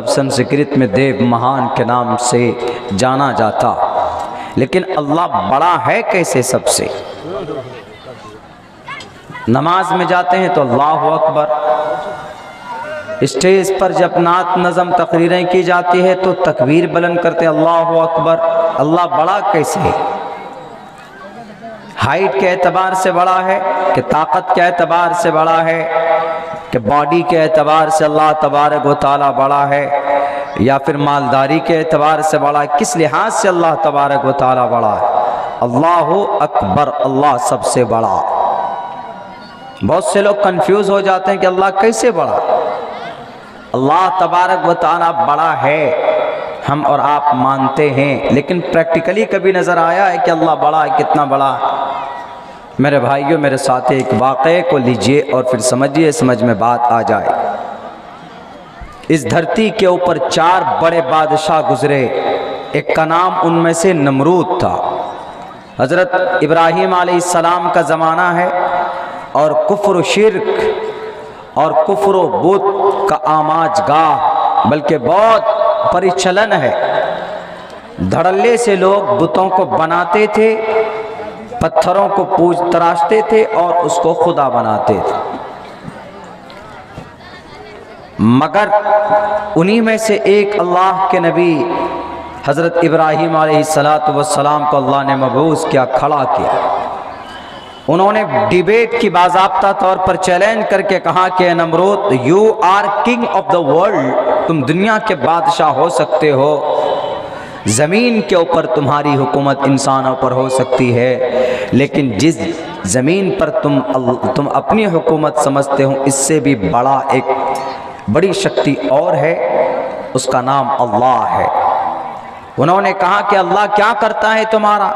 संस्कृत में देव महान के नाम से जाना जाता, लेकिन अल्लाह बड़ा है कैसे सबसे। नमाज में जाते हैं तो अल्लाहु अकबर, स्टेज पर जब नात नज़म तकरीरें की जाती है तो तकबीर बुलंद करते अल्लाहु अकबर। अल्लाह बड़ा कैसे है? हाइट के एतबार से बड़ा है कि ताकत के एतबार से बड़ा है कि बॉडी के एतबार से अल्लाह तबारक व तआला बड़ा है, या फिर मालदारी के एतबार से बड़ा है? किस लिहाज से अल्लाह तबारक व तआला बड़ा है? अल्लाहु अकबर, अल्लाह सबसे बड़ा। बहुत से लोग कंफ्यूज हो जाते हैं कि अल्लाह कैसे बड़ा। अल्लाह तबारक व तआला बड़ा है, हम और आप मानते हैं, लेकिन प्रैक्टिकली कभी नज़र आया है कि अल्लाह बड़ा है? कितना बड़ा? मेरे भाइयों, मेरे साथ एक वाक़े को लीजिए और फिर समझिए, समझ में बात आ जाए। इस धरती के ऊपर 4 बड़े बादशाह गुजरे, एक का नाम उनमें से नमरूद था। हज़रत इब्राहीम अलैहिस्सलाम का ज़माना है और कुफ्र शिर्क और कुफ्र बुत का आमाज गाह, बल्कि बहुत परिचलन है। धड़ल्ले से लोग बुतों को बनाते थे, पत्थरों को पूज तराशते थे और उसको खुदा बनाते थे। मगर उन्हीं में से एक अल्लाह के नबी हज़रत इब्राहीम अलैहिस्सलातु वस्सलाम को अल्लाह ने मबूस किया, खड़ा किया। उन्होंने डिबेट की बाज़ाब्ता तौर पर चैलेंज करके कहा कि Namrud, you are king of the world, तुम दुनिया के बादशाह हो सकते हो, ज़मीन के ऊपर तुम्हारी हुकूमत इंसानों पर हो सकती है, लेकिन जिस ज़मीन पर तुम अपनी हुकूमत समझते हो, इससे भी बड़ा एक बड़ी शक्ति और है, उसका नाम अल्लाह है। उन्होंने कहा कि अल्लाह क्या करता है तुम्हारा?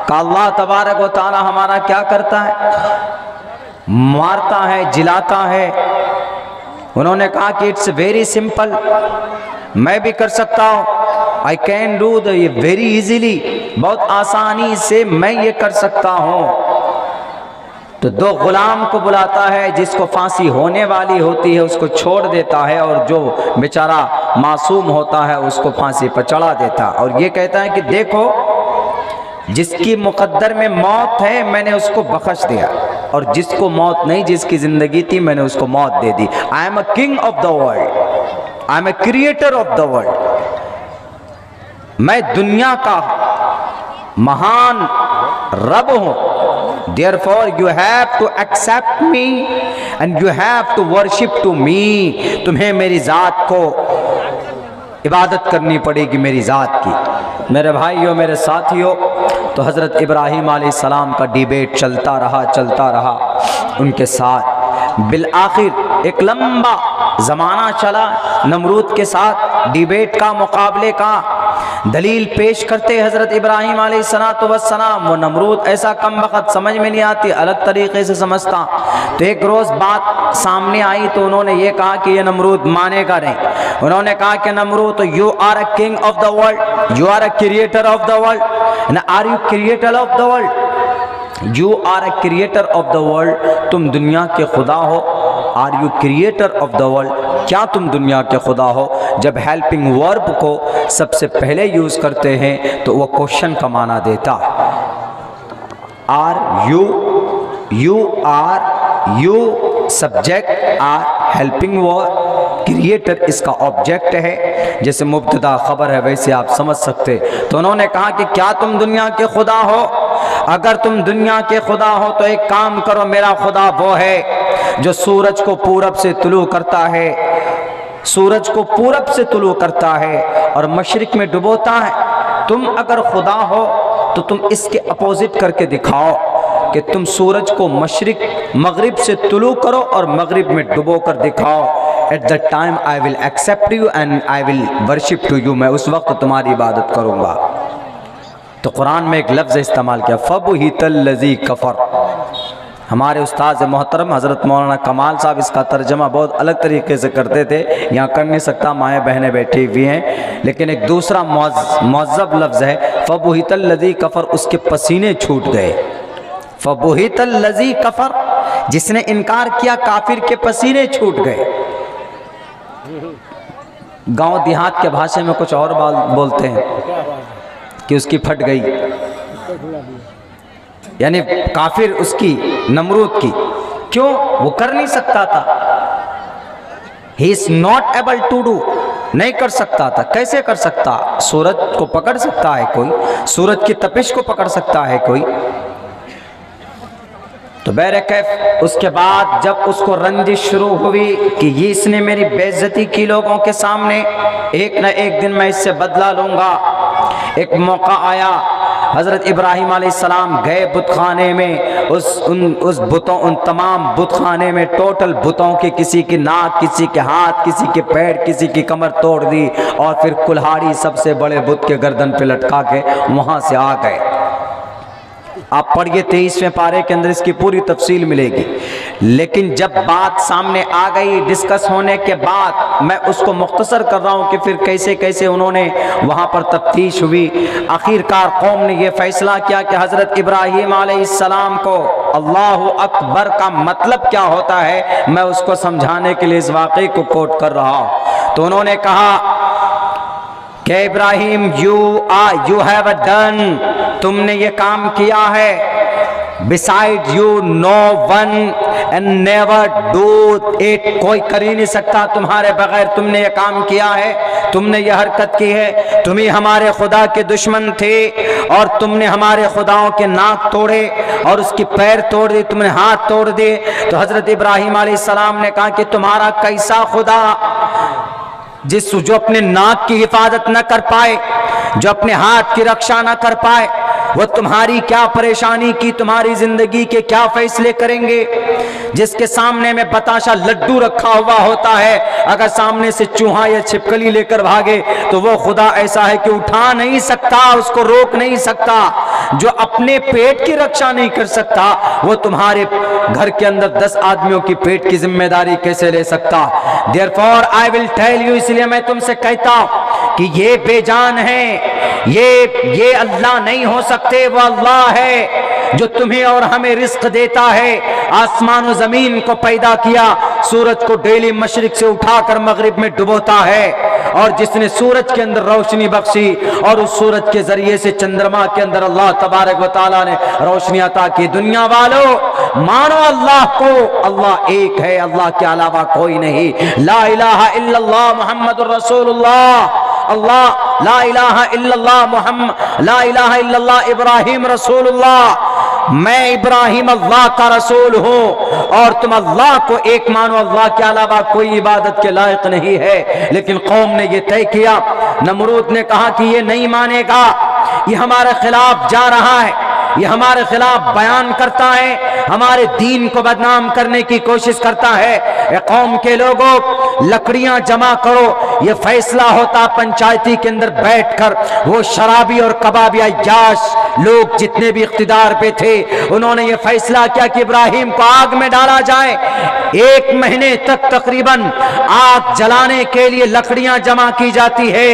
कहा अल्लाह तबारक व तआला हमारा क्या करता है? मारता है, जिलाता है। उन्होंने कहा कि इट्स वेरी सिंपल, मैं भी कर सकता हूँ, I can do the very easily, बहुत आसानी से मैं ये कर सकता हूँ। तो 2 गुलाम को बुलाता है, जिसको फांसी होने वाली होती है उसको छोड़ देता है, और जो बेचारा मासूम होता है उसको फांसी पर चढ़ा देता है, और ये कहता है कि देखो, जिसकी मुकद्दर में मौत है मैंने उसको बख्श दिया, और जिसको मौत नहीं, जिसकी जिंदगी थी, मैंने उसको मौत दे दी। I am a king of the world, I am a creator of the world. मैं दुनिया का महान रब हूं। Therefore you have to accept me and you have to worship to me। तुम्हें मेरी ज़ात को इबादत करनी पड़ेगी, मेरी ज़ात की। मेरे भाइयों, मेरे साथियों, तो हज़रत इब्राहीम अलैहिस्सलाम का डिबेट चलता रहा उनके साथ। बिल आखिर एक लंबा ज़माना चला नमरूद के साथ डिबेट का, मुकाबले का। दलील पेश करते हज़रत इब्राहीम अलैहिस्सलातु वस्सलाम, वो नमरूद ऐसा कम वक़्त समझ में नहीं आती, अलग तरीक़े से समझता। तो एक रोज़ बात सामने आई तो उन्होंने ये कहा कि ये नमरूद मानेगा नहीं। उन्होंने कहा कि नमरूद, तो you are a king of the world, you are a creator of the world, are you creator of the world? You are a creator of the world, तुम दुनिया के खुदा हो। Are you creator of the world, क्या तुम दुनिया के खुदा हो? जब हेल्पिंग वर्ब को सबसे पहले यूज़ करते हैं तो वो क्वेश्चन का माना देता। Are you are you subject, are helping verb, creator इसका ऑब्जेक्ट है। जैसे मुब्तदा खबर है वैसे आप समझ सकते। तो उन्होंने कहा कि क्या तुम दुनिया के खुदा हो? अगर तुम दुनिया के खुदा हो तो एक काम करो, मेरा खुदा वो है जो सूरज को पूरब से तुलू करता है, सूरज को पूरब से तुलू करता है और मशरिक में डुबोता है। तुम अगर खुदा हो तो तुम इसके अपोजिट करके दिखाओ कि तुम सूरज को मगरिब से तुलू करो और मगरिब में डुबो कर दिखाओ। At the time I will accept you and I will worship to you, मैं उस वक्त तुम्हारी इबादत करूँगा। तो कुरान में एक लफ्ज़ इस्तेमाल किया, फबुहितल लज़ी कफ़र। हमारे उस्ताद मोहतरम हज़रत मौलाना कमाल साहब इसका तर्जमा बहुत अलग तरीके से करते थे, यहाँ कर नहीं सकता, माएँ बहनें बैठी हुई हैं, लेकिन एक दूसरा मुअज़्ज़ब लफ्ज़ है, फबुहितल लज़ी कफ़र, उसके पसीने छूट गए। फबुहितल लज़ी कफ़र, जिसने इनकार किया काफिर के पसीने छूट गए। गांव देहात के भाषा में कुछ और बोलते हैं कि उसकी फट गई, यानी काफिर उसकी, नमरूद की। क्यों? वो कर नहीं सकता था। He is not able to do, नहीं कर सकता था। कैसे कर सकता? सूरज को पकड़ सकता है कोई, सूरज की तपिश को पकड़ सकता है कोई। तो बहरकैफ उसके बाद जब उसको रंजिश शुरू हुई कि ये इसने मेरी बेइज्जती की लोगों के सामने, एक न एक दिन मैं इससे बदला लूंगा। एक मौका आया, हज़रत इब्राहीम अलैहिस्सलाम गए बुतखाने में, उन तमाम बुतखाने में टोटल बुतों के, किसी की नाक, किसी के हाथ, किसी के पैर, किसी की कमर तोड़ दी और फिर कुल्हाड़ी सबसे बड़े बुत के गर्दन पे लटका के वहाँ से आ गए। आप पढ़िए 23वें पारे के अंदर इसकी पूरी तफसील मिलेगी। लेकिन जब बात सामने आ गई डिस्कस होने के बाद, मैं उसको मुख्तसर कर रहा हूँ कि फिर कैसे कैसे उन्होंने वहाँ पर तफ्तीश हुई। आखिरकार कौम ने यह फैसला किया कि हज़रत इब्राहीम अलैहिस्सलाम को अल्लाहु अकबर का मतलब क्या होता है, मैं उसको समझाने के लिए इस वाक़े को कोट कर रहा हूँ। तो उन्होंने कहा कि इब्राहीम यू हैव डन, तुमने ये काम किया है। Beside you know one and never do it, कोई कर ही नहीं सकता तुम्हारे बगैर। तुमने ये काम किया है, तुमने ये हरकत की है। तुम ही हमारे खुदा के दुश्मन थे और तुमने हमारे खुदाओं के नाक तोड़े और उसकी पैर तोड़ दी, तुमने हाथ तोड़ दिए। तो हजरत इब्राहीम अलैहिस्सलाम ने कहा कि तुम्हारा कैसा खुदा जो अपने नाक की हिफाजत न कर पाए, जो अपने हाथ की रक्षा न कर पाए, वो तुम्हारी क्या परेशानी की, तुम्हारी जिंदगी के क्या फैसले करेंगे। जिसके सामने में बताशा लड्डू रखा हुआ होता है, अगर सामने से चूहा या छिपकली लेकर भागे तो वो खुदा ऐसा है कि उठा नहीं सकता, उसको रोक नहीं सकता। जो अपने पेट की रक्षा नहीं कर सकता, वो तुम्हारे घर के अंदर 10 आदमियों की पेट की जिम्मेदारी कैसे ले सकता। Therefore I will tell you, इसलिए मैं तुमसे कहता हूं कि ये बेजान है, ये अल्लाह नहीं हो सकते। वो अल्लाह है जो तुम्हें और हमें रिस्क देता है, आसमान और जमीन को पैदा किया, सूरज को डेली मशरिक से उठाकर मगरिब में डुबोता है, और जिसने सूरज के अंदर रोशनी बख्शी और उस सूरज के जरिए से चंद्रमा के अंदर अल्लाह तबारक व तआला ने रोशनी अता की। दुनिया वालों, मानो अल्लाह को, अल्लाह एक है, अल्लाह के अलावा कोई नहीं। ला इलाहा इल्लल्लाह मुहम्मदुर रसूलुल्लाह, अल्लाह ला इलाहा इल्लल्लाह मुहम्मद, ला इलाहा इल्लल्लाह इब्राहीम रसूलुल्लाह, मैं इब्राहिम अल्लाह का रसूल हूँ और तुम अल्लाह को एक मानो, अल्लाह के अलावा कोई इबादत के लायक नहीं है। लेकिन कौम ने यह तय किया, नमरूद ने कहा कि ये नहीं मानेगा, ये हमारे खिलाफ जा रहा है, ये हमारे खिलाफ बयान करता है, हमारे दीन को बदनाम करने की कोशिश करता है। ए कौम के लोगों, लकड़ियां जमा करो। ये फैसला होता पंचायती के अंदर बैठकर, वो शराबी और कबाबी अय्याश लोग जितने भी इख्तिदार पे थे, उन्होंने ये फैसला किया कि इब्राहीम को आग में डाला जाए। 1 महीने तक तकरीबन आग जलाने के लिए लकड़ियां जमा की जाती है,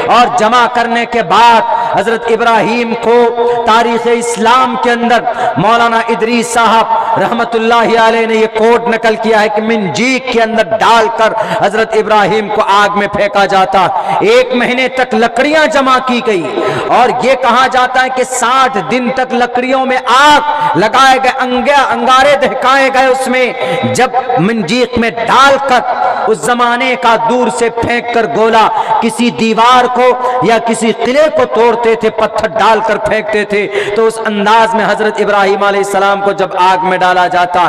और जमा करने के बाद हजरत इब्राहीम को तारीख इस्लाम के अंदर मौलाना इदरीस साहब रहमतुल्लाहि अलैह ने यह कोड नकल किया है कि मिंजीक के अंदर डालकर हजरत इब्राहीम को आग में फेंका जाता। 1 महीने तक लकड़ियां जमा की गई, और यह कहा जाता है कि 60 दिन तक लकड़ियों में आग लगाए गए, अंगारे दहकाए गए उसमें। जब मिंजीक में डालकर उस जमाने का दूर से फेंक कर गोला किसी दीवार को या किसी किले को तोड़ते थे, पत्थर डालकर फेंकते थे, तो उस अंदाज में हजरत इब्राहीम अलैहिस्सलाम को जब आग में डाला जाता,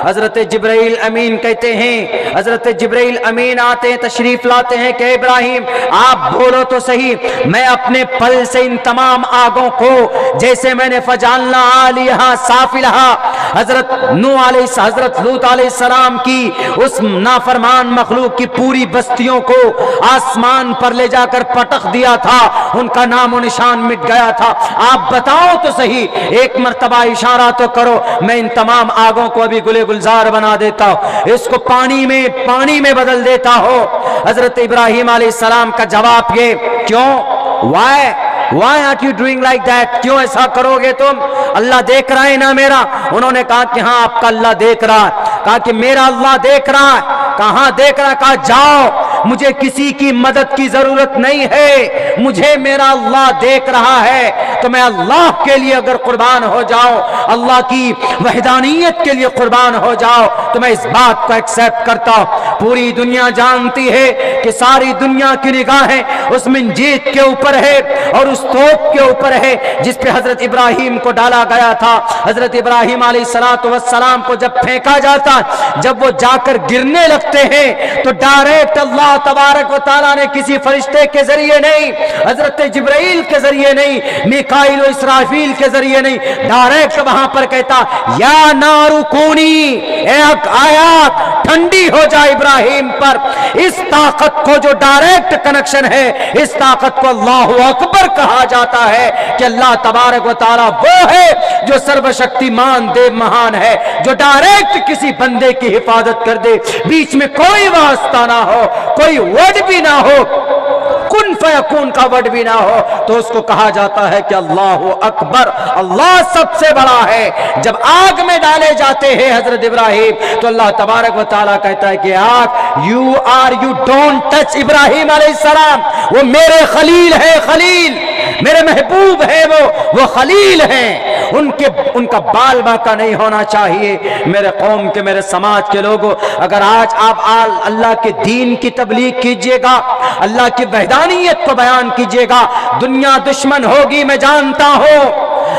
हजरत जिब्राइल अमीन कहते हैं, हजरत जिब्राइल अमीन आते हैं, तशरीफ लाते हैं कि इब्राहीम आप बोलो तो सही, मैं अपने पल से इन तमाम आगों को, जैसे मैंने फजालना आलिहा साफिलहा, हजरत नूह अलैहि, हजरत लूत अलैहिस्सलाम की उस नाफरमान मखलूक की पूरी बस्तियों को आसमान पर ले जाकर पटक दिया था, उनका नामो निशान मिट गया था। आप बताओ तो सही, एक मर्तबा इशारा तो करो, मैं इन तमाम आगों को अभी गुले गुलजार बना देता हूं, इसको पानी में बदल देता हो। हजरत इब्राहीम अलैहिस्सलाम का जवाब ये, क्यों, why are you doing like that, क्यों ऐसा करोगे तुम, अल्लाह देख रहा है ना मेरा। उन्होंने कहा कि हाँ आपका अल्लाह देख रहा है। कहा कि मेरा अल्लाह देख रहा है। कहाँ देख रहा है? कहा जाओ मुझे किसी की मदद की जरूरत नहीं है, मुझे मेरा अल्लाह देख रहा है, तो मैं अल्लाह के लिए अगर कुर्बान हो जाऊं, अल्लाह की वहदानियत के लिए कुर्बान हो जाओ, तो मैं इस बात को एक्सेप्ट करता हूं। पूरी दुनिया जानती है कि सारी दुनिया की निगाहें उस मंजीत के ऊपर है और उस तोप के ऊपर है जिस पे हजरत इब्राहिम को डाला गया था। हजरत इब्राहिम अलैहिस्सलाम को जब फेंका जाता, जब वो जाकर गिरने लगते हैं, तो डायरेक्ट अल्लाह तबारक व तआला ने किसी फरिश्ते के जरिए नहीं, हजरत जिब्राइल के जरिए नहीं, मीकाईल और इसराफील के जरिए नहीं, डायरेक्ट वहां पर कहता या नारू कूनी, एक आयात ठंडी हो जाए इब्राहिम पर। इस ताकत को जो डायरेक्ट कनेक्शन है, इस ताकत को अल्लाहु अकबर कहा जाता है कि अल्लाह तबारक व तआला वो है जो सर्वशक्तिमान देव महान है, जो डायरेक्ट किसी बंदे की हिफाजत कर दे, बीच में कोई वास्ता ना हो, कोई वर्ड भी ना हो, कुन फयकून का वर्ड भी ना हो, तो उसको कहा जाता है कि अल्लाहु अकबर, अल्लाह सबसे बड़ा है। जब आग में डाले जाते हैं हजरत इब्राहिम, तो अल्लाह तबारक व तआला कहता है कि आग यू डोंट टच इब्राहिम अलैहिस्सलाम, वो मेरे खलील है, खलील मेरे महबूब है, वो खलील हैं, उनका बाल बाका नहीं होना चाहिए। मेरे कौम के, मेरे समाज के लोगों, अगर आज आप अल्लाह के दीन की तबलीग कीजिएगा, अल्लाह की वहदानियत को बयान कीजिएगा, दुनिया दुश्मन होगी, मैं जानता हूं।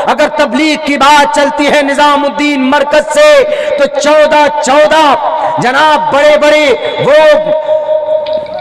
अगर तबलीग की बात चलती है निजामुद्दीन मरकज से, तो 14 जनाब बड़े बड़े वो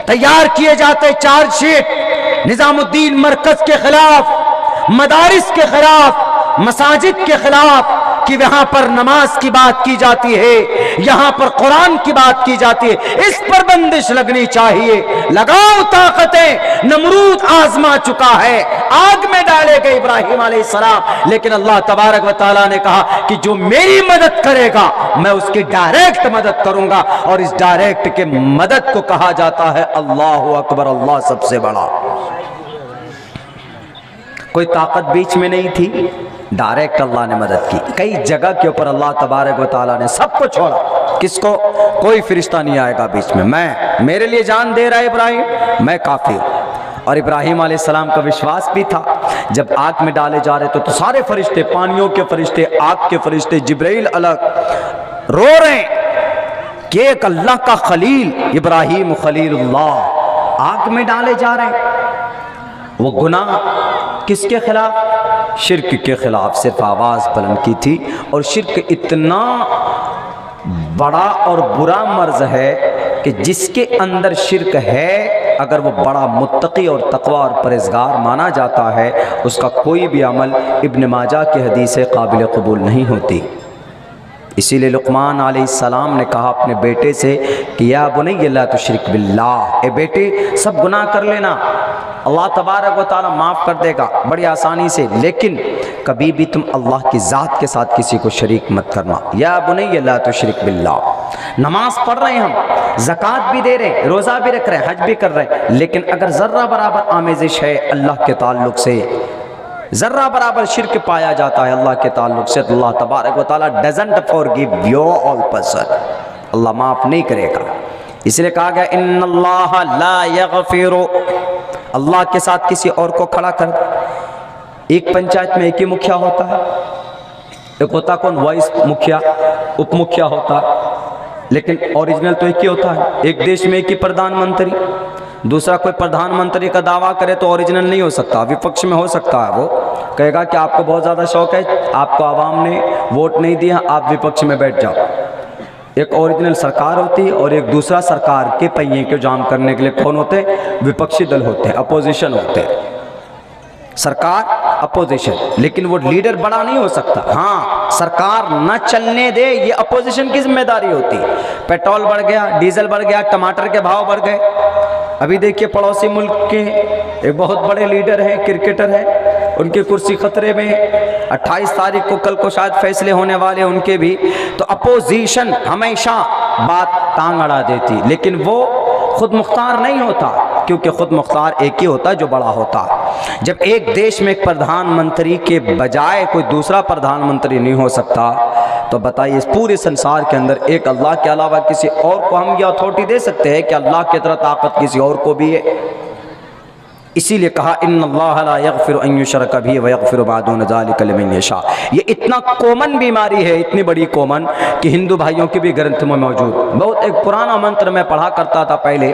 तैयार किए जाते चार्जशीट निजामुद्दीन मरकज के खिलाफ, मदारिस के खिलाफ, मसाजिद के खिलाफ, कि वहां पर नमाज की बात की जाती है, यहां पर कुरान की बात की जाती है। इस पर बंदिश लगनी चाहिए। लगाओ ताकतें, नमरूद आजमा चुका है, आग में डाले गए इब्राहिम अलैहिस्सलाम, लेकिन अल्लाह तबारक व तआला ने कहा कि जो मेरी मदद करेगा मैं उसकी डायरेक्ट मदद करूंगा, और इस डायरेक्ट के मदद को कहा जाता है अल्लाहु अकबर, अल्लाह सबसे बड़ा। कोई ताकत बीच में नहीं थी, डायरेक्ट अल्लाह ने मदद की। कई जगह के ऊपर अल्लाह तबारक व तआला ने सबको छोड़ा, किसको? कोई फरिश्ता नहीं आएगा बीच में, मैं, मेरे लिए जान दे रहा है इब्राहिम, मैं काफी हूं। और इब्राहिम अलैहिस्सलाम का विश्वास भी था। जब आग में डाले जा रहे तो सारे फरिश्ते, पानियों के फरिश्ते, आग के फरिश्ते, जिब्राइल अलग रो रहे हैं कि एक अल्लाह का खलील इब्राहिम खलीलुल्लाह आग में डाले जा रहे हैं। वो गुनाह किसके खिलाफ? शिर्क के खिलाफ सिर्फ आवाज बुलंद की थी। और शिर्क इतना बड़ा और बुरा मर्ज है कि जिसके अंदर शिर्क है, अगर वो बड़ा मुत्तकी और तकवा और परहेज़गार माना जाता है, उसका कोई भी अमल इब्न माजा की हदीस से काबिल कबूल नहीं होती। इसीलिए लुक़मान अलैहिस्सलाम ने कहा अपने बेटे से कि या बुनय्या ला तुश्रिक बिल्लाह, ए बेटे सब गुनाह कर लेना, अल्लाह तबारक व तआला माफ़ कर देगा बड़ी आसानी से, लेकिन कभी भी तुम अल्लाह की ज़ात के साथ किसी को शरीक मत करना। या बुनय्या ला तुश्रिक बिल्लाह। नमाज पढ़ रहे हैं हम, ज़कात भी दे रहे हैं, रोज़ा भी रख रहे हैं, हज भी कर रहे हैं, लेकिन अगर ज़र्रा बराबर आमेज़िश है अल्लाह के ताल्लुक़ से, ज़र्रा बराबर शिर्क पाया जाता है अल्लाह के ताल्लुक़ से, तो अल्लाह तबारक व तआला doesn't forgive your all person, Allah माफ़ नहीं करेगा। इसलिए कहा गया इन्नल्लाह ला यग़फिरु, अल्लाह के साथ किसी और को खड़ा कर। एक पंचायत में एक ही मुखिया होता है, एक होता कौन? वाइस मुखिया, उप मुखिया होता है, लेकिन ओरिजिनल तो एक ही होता है। एक देश में एक ही प्रधानमंत्री, दूसरा कोई प्रधानमंत्री का दावा करे तो ओरिजिनल नहीं हो सकता, विपक्ष में हो सकता है। वो कहेगा कि आपको बहुत ज़्यादा शौक है, आपको आवाम ने वोट नहीं दिया, आप विपक्ष में बैठ जाओ। एक ओरिजिनल सरकार होती है और एक दूसरा सरकार के पहिए को जाम करने के लिए कौन होते हैं? विपक्षी दल होते हैं, अपोजिशन होते हैं। सरकार अपोजिशन, लेकिन वो लीडर बड़ा नहीं हो सकता। हाँ, सरकार न चलने दे, ये अपोजिशन की जिम्मेदारी होती है। पेट्रोल बढ़ गया, डीजल बढ़ गया, टमाटर के भाव बढ़ गए। अभी देखिए पड़ोसी मुल्क के एक बहुत बड़े लीडर हैं, क्रिकेटर हैं, उनकी कुर्सी खतरे में। 28 तारीख को, कल को शायद फैसले होने वाले उनके भी। तो अपोजिशन हमेशा बात टांग अड़ा देती, लेकिन वो खुद मुख्तार नहीं होता, क्योंकि खुद मुख्तार एक ही होता है जो बड़ा होता है। जब एक देश में एक प्रधानमंत्री के बजाय कोई दूसरा प्रधानमंत्री नहीं हो सकता, तो बताइए इस पूरे संसार के अंदर एक अल्लाह के अलावा किसी और को हम ये अथॉरिटी दे सकते हैं कि अल्लाह की तरह ताकत किसी और को भी है? इसीलिए कहा इन्नल्लाह ला यग़फ़िरु अन युशरक बिही व यग़फ़िरु मा दून ज़ालिका लिमन यशा। ये इतना कॉमन बीमारी है, इतनी बड़ी कॉमन कि हिंदू भाइयों के भी ग्रंथ में मौजूद। बहुत एक पुराना मंत्र मैं पढ़ा करता था पहले,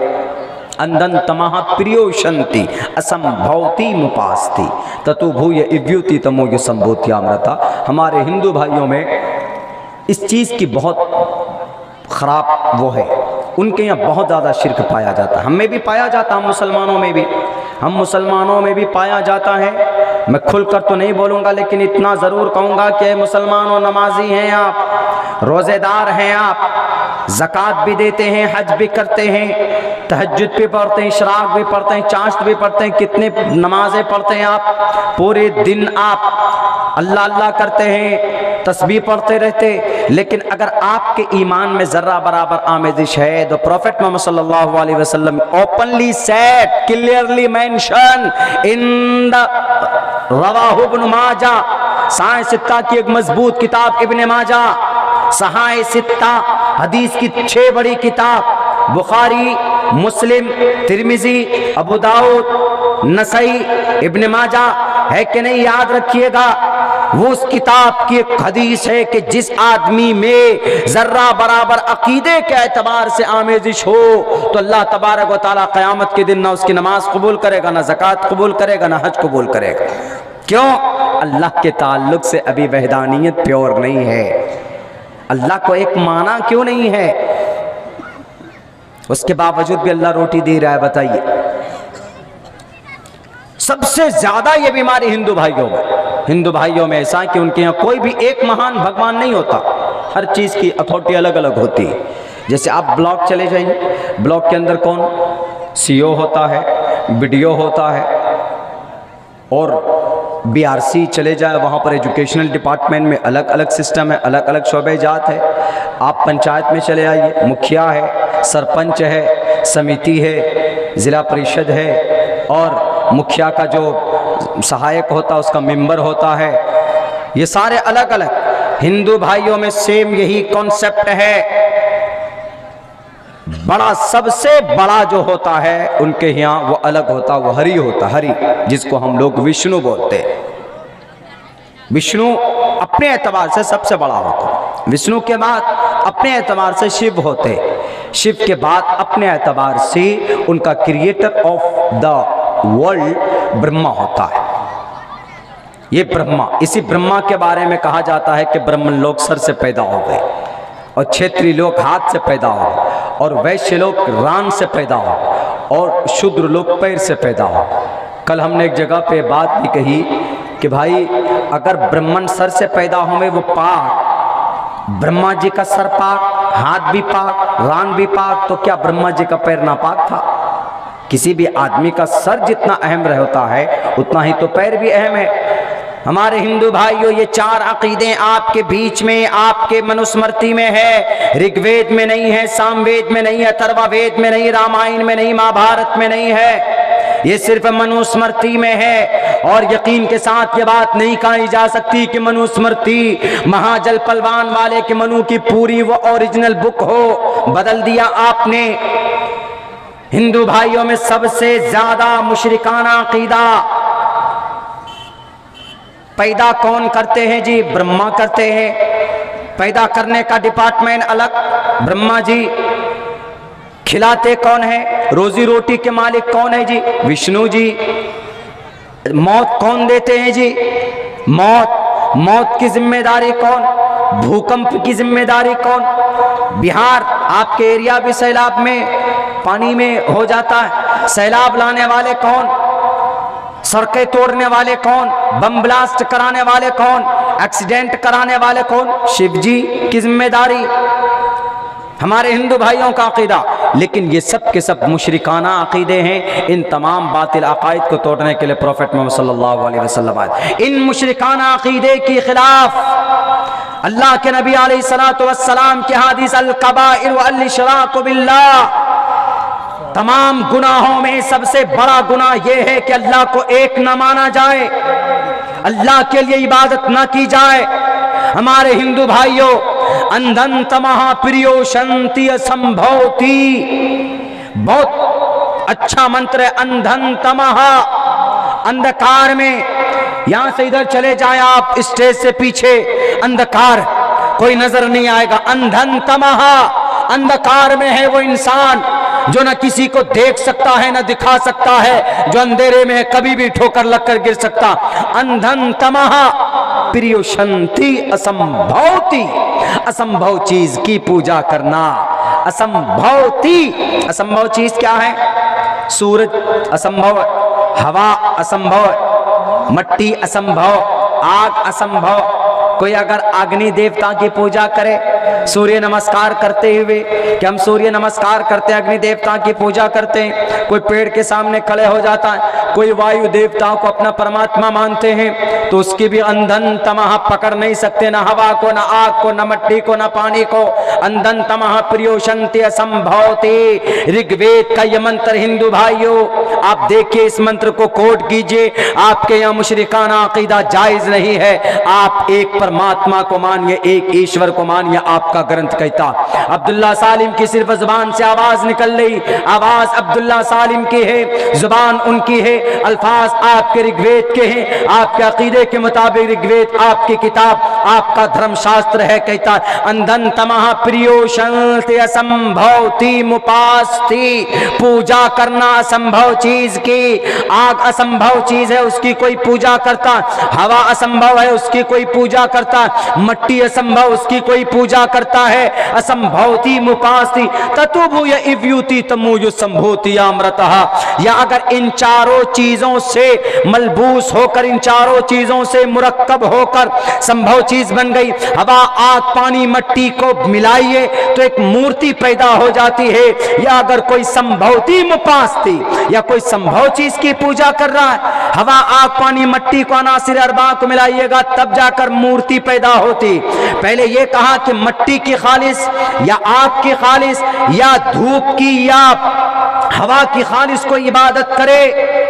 अंदंतमः प्रियोशंति असंभवती मुपास्ति ततु भूय इव्युति तमो संभूत्यामृता। हमारे हिंदू भाइयों में इस चीज़ की बहुत ख़राब वो है, उनके यहाँ बहुत ज़्यादा शिर्क पाया जाता है। हम में भी पाया जाता, हम मुसलमानों में भी पाया जाता है। मैं खुलकर तो नहीं बोलूँगा, लेकिन इतना ज़रूर कहूँगा कि मुसलमानों, नमाजी हैं आप, रोज़ेदार हैं आप, ज़कात भी देते हैं, हज भी करते हैं, तहज्जुद भी पढ़ते हैं, इशराक भी पढ़ते हैं, चाश्त भी पढ़ते हैं, कितने नमाज़ें पढ़ते हैं आप, पूरे दिन आप अल्लाह अल्लाह करते हैं, तस्बीह पढ़ते रहते। लेकिन अगर आपके ईमान में ज़र्रा बराबर आमेज़िश है, तो प्रॉफेट मोहम्मद सल्लल्लाहु अलैहि वसल्लम openly said, clearly mention in the रवाहु इब्न माजा, साए सित्ता की एक मजबूत किताब इब्न माजा, सहाए सित्ता हदीस की 6 बड़ी किताब, बुखारी, मुस्लिम, तिरमिजी, अबू दाऊद, नसई, इब्न माजा है कि नहीं, याद रखिएगा। वो उस किताब की एक हदीस है कि जिस आदमी में जर्रा बराबर अकीदे के एतबार से आमेजिश हो, तो अल्लाह तबारक व तआला क़यामत के दिन ना उसकी नमाज कबूल करेगा, ना ज़कात कबूल करेगा, ना हज कबूल करेगा। क्यों? अल्लाह के ताल्लुक से अभी वहदानियत प्योर नहीं है। अल्लाह को एक माना क्यों नहीं है? उसके बावजूद भी अल्लाह रोटी दे रहा है। बताइए, सबसे ज्यादा ये बीमारी हिंदू भाइयों में ऐसा कि उनके यहाँ कोई भी एक महान भगवान नहीं होता, हर चीज की अथॉरिटी अलग अलग होती है। जैसे आप ब्लॉक चले जाइए, ब्लॉक के अंदर कौन सीईओ होता है, बीडीओ होता है, और बीआरसी चले जाए, वहाँ पर एजुकेशनल डिपार्टमेंट में अलग अलग सिस्टम है, अलग अलग शोबे जात है। आप पंचायत में चले आइए, मुखिया है, सरपंच है, समिति है, ज़िला परिषद है, और मुखिया का जो सहायक होता है उसका मेंबर होता है। ये सारे अलग अलग। हिंदू भाइयों में सेम यही कॉन्सेप्ट है। बड़ा, सबसे बड़ा जो होता है उनके यहाँ वो अलग होता, वो हरि होता, हरि, जिसको हम लोग विष्णु बोलते हैं। विष्णु अपने एतबार से सबसे बड़ा होता, विष्णु के बाद अपने एतबार से शिव होते, शिव के बाद अपने एतबार से उनका creator of the world Brahma होता है। ये ब्रह्मा, इसी ब्रह्मा के बारे में कहा जाता है कि ब्राह्मण लोग सर से पैदा हो गए, और क्षेत्रीय लोग हाथ से पैदा हो, और वैश्य लोग रान से पैदा हो, और शूद्र लोग पैर से पैदा हो। कल हमने एक जगह पे बात भी कही कि भाई अगर ब्राह्मण सर से पैदा हुए वो पाक, ब्रह्मा जी का सर पाक, हाथ भी पाक, रान भी पाक, तो क्या ब्रह्मा जी का पैर नापाक था? किसी भी आदमी का सर जितना अहम रहता है उतना ही तो पैर भी अहम है। हमारे हिंदू भाइयों, ये 4 अकीदे आपके बीच में, आपके मनुस्मृति में है, ऋग्वेद में नहीं है, सामवेद में नहीं है, अथर्ववेद में नहीं, रामायण में नहीं, महाभारत में नहीं है, ये सिर्फ मनुस्मृति में है। और यकीन के साथ ये बात नहीं कही जा सकती कि मनुस्मृति महाजल पलवान वाले के मनु की पूरी वो ओरिजिनल बुक हो, बदल दिया आपने। हिंदू भाइयों में सबसे ज्यादा मुशरिकाना अकीदा पैदा कौन करते हैं जी? ब्रह्मा करते हैं। पैदा करने का डिपार्टमेंट अलग, ब्रह्मा जी। खिलाते कौन है? रोजी रोटी के मालिक कौन है जी? विष्णु जी। मौत कौन देते हैं जी? मौत की जिम्मेदारी कौन? भूकंप की जिम्मेदारी कौन? बिहार आपके एरिया भी सैलाब में, पानी में हो जाता है, सैलाब लाने वाले कौन? सड़कें तोड़ने वाले कौन? बम ब्लास्ट कराने वाले कौन? एक्सीडेंट कराने वाले कौन? शिव जी की जिम्मेदारी। हमारे हिंदू भाइयों का अकीदा, लेकिन ये सब के सब मुशरिकाना अकीदे हैं। इन तमाम बातिल अकायद को तोड़ने के लिए प्रॉफेट मोहम्मद सल्लल्लाहु अलैहि वसल्लम आए। इन मुशरिकाना अकीदे के खिलाफ अल्लाह के नबी अलैहिस्सलातु वस्सलाम की हदीस अल कबाइर व अल इशराक बिल्लाह, तमाम गुनाहों में सबसे बड़ा गुनाह यह है कि अल्लाह को एक न माना जाए, अल्लाह के लिए इबादत न की जाए। हमारे हिंदू भाइयों, अंधंत महाप्रियो शंति असंभवती, बहुत अच्छा मंत्र है। अंधंत महा, अंधकार में, यहां से इधर चले जाए आप स्टेज से पीछे, अंधकार, कोई नजर नहीं आएगा। अंधंत महा, अंधकार में है वो इंसान जो न किसी को देख सकता है न दिखा सकता है, जो अंधेरे में है, कभी भी ठोकर लगकर गिर सकता। अंधन तमहा प्रियो शंति असंभवती, असंभव चीज की पूजा करना। असंभवती, असंभव चीज क्या है? सूरज असंभव, हवा असंभव, मट्टी असंभव, आग असंभव। कोई अगर अग्नि देवता की पूजा करे सूर्य नमस्कार करते हुए, कि हम सूर्य नमस्कार करते हैं, अग्नि देवता की पूजा करते हैं, कोई पेड़ के सामने खड़े हो जाता है, कोई वायु देवताओं को अपना परमात्मा मानते हैं, तो उसकी भी अंधन तमह पकड़ नहीं सकते, ना हवा को, ना आग को, ना मट्टी को, ना पानी को। अंधन तमह प्रियो शंति असंभवते, ऋग्वेद का यह मंत्र हिंदू भाइयों, आप देखिए इस मंत्र को कोट कीजिए। आपके यहाँ मुशरिकाना अकीदा जायज नहीं है। आप एक परमात्मा को मानिए, एक ईश्वर को मानिए, आपका ग्रंथ कहता। अब्दुल्ला सालिम की सिर्फ जुबान से आवाज निकल रही, आवाज अब्दुल्ला सालिम की है, जुबान उनकी है, अल्फाज आपके ऋग्वेद के हैं। आपके अकीदे के मुताबिक ऋग्वेद आपकी किताब, आपका धर्मशास्त्र है, कहता अंधन तमह प्रियो शंति असंभवती मुपास्ति, पूजा करना असंभव चीज की। आग असंभव चीज है, उसकी कोई पूजा करता। हवा असंभव है, उसकी कोई पूजा करता। मट्टी असंभव, उसकी कोई पूजा करता है। असंभवती मुपास्ति ततुभूय इव्यूति तमुयु संभूति अमृतः। या अगर इन चारों चीजों से मलबूस होकर, इन चारों चीजों से मुरक्कब होकर संभव चीज बन गई, हवा, आग, पानी, मट्टी को मिलाइए तो एक मूर्ति पैदा हो जाती है। या अगर कोई संभवती मुपास्ति, या कोई संभव चीज की पूजा कर रहा है, हवा, आग, पानी, मट्टी को, अनासिर अरबा को मिलाइएगा तब जाकर मूर्ति पैदा होती। पहले यह कहा कि मट्टी की खालिस या आग की खालिस या धूप की या हवा की खालिस को इबादत करे,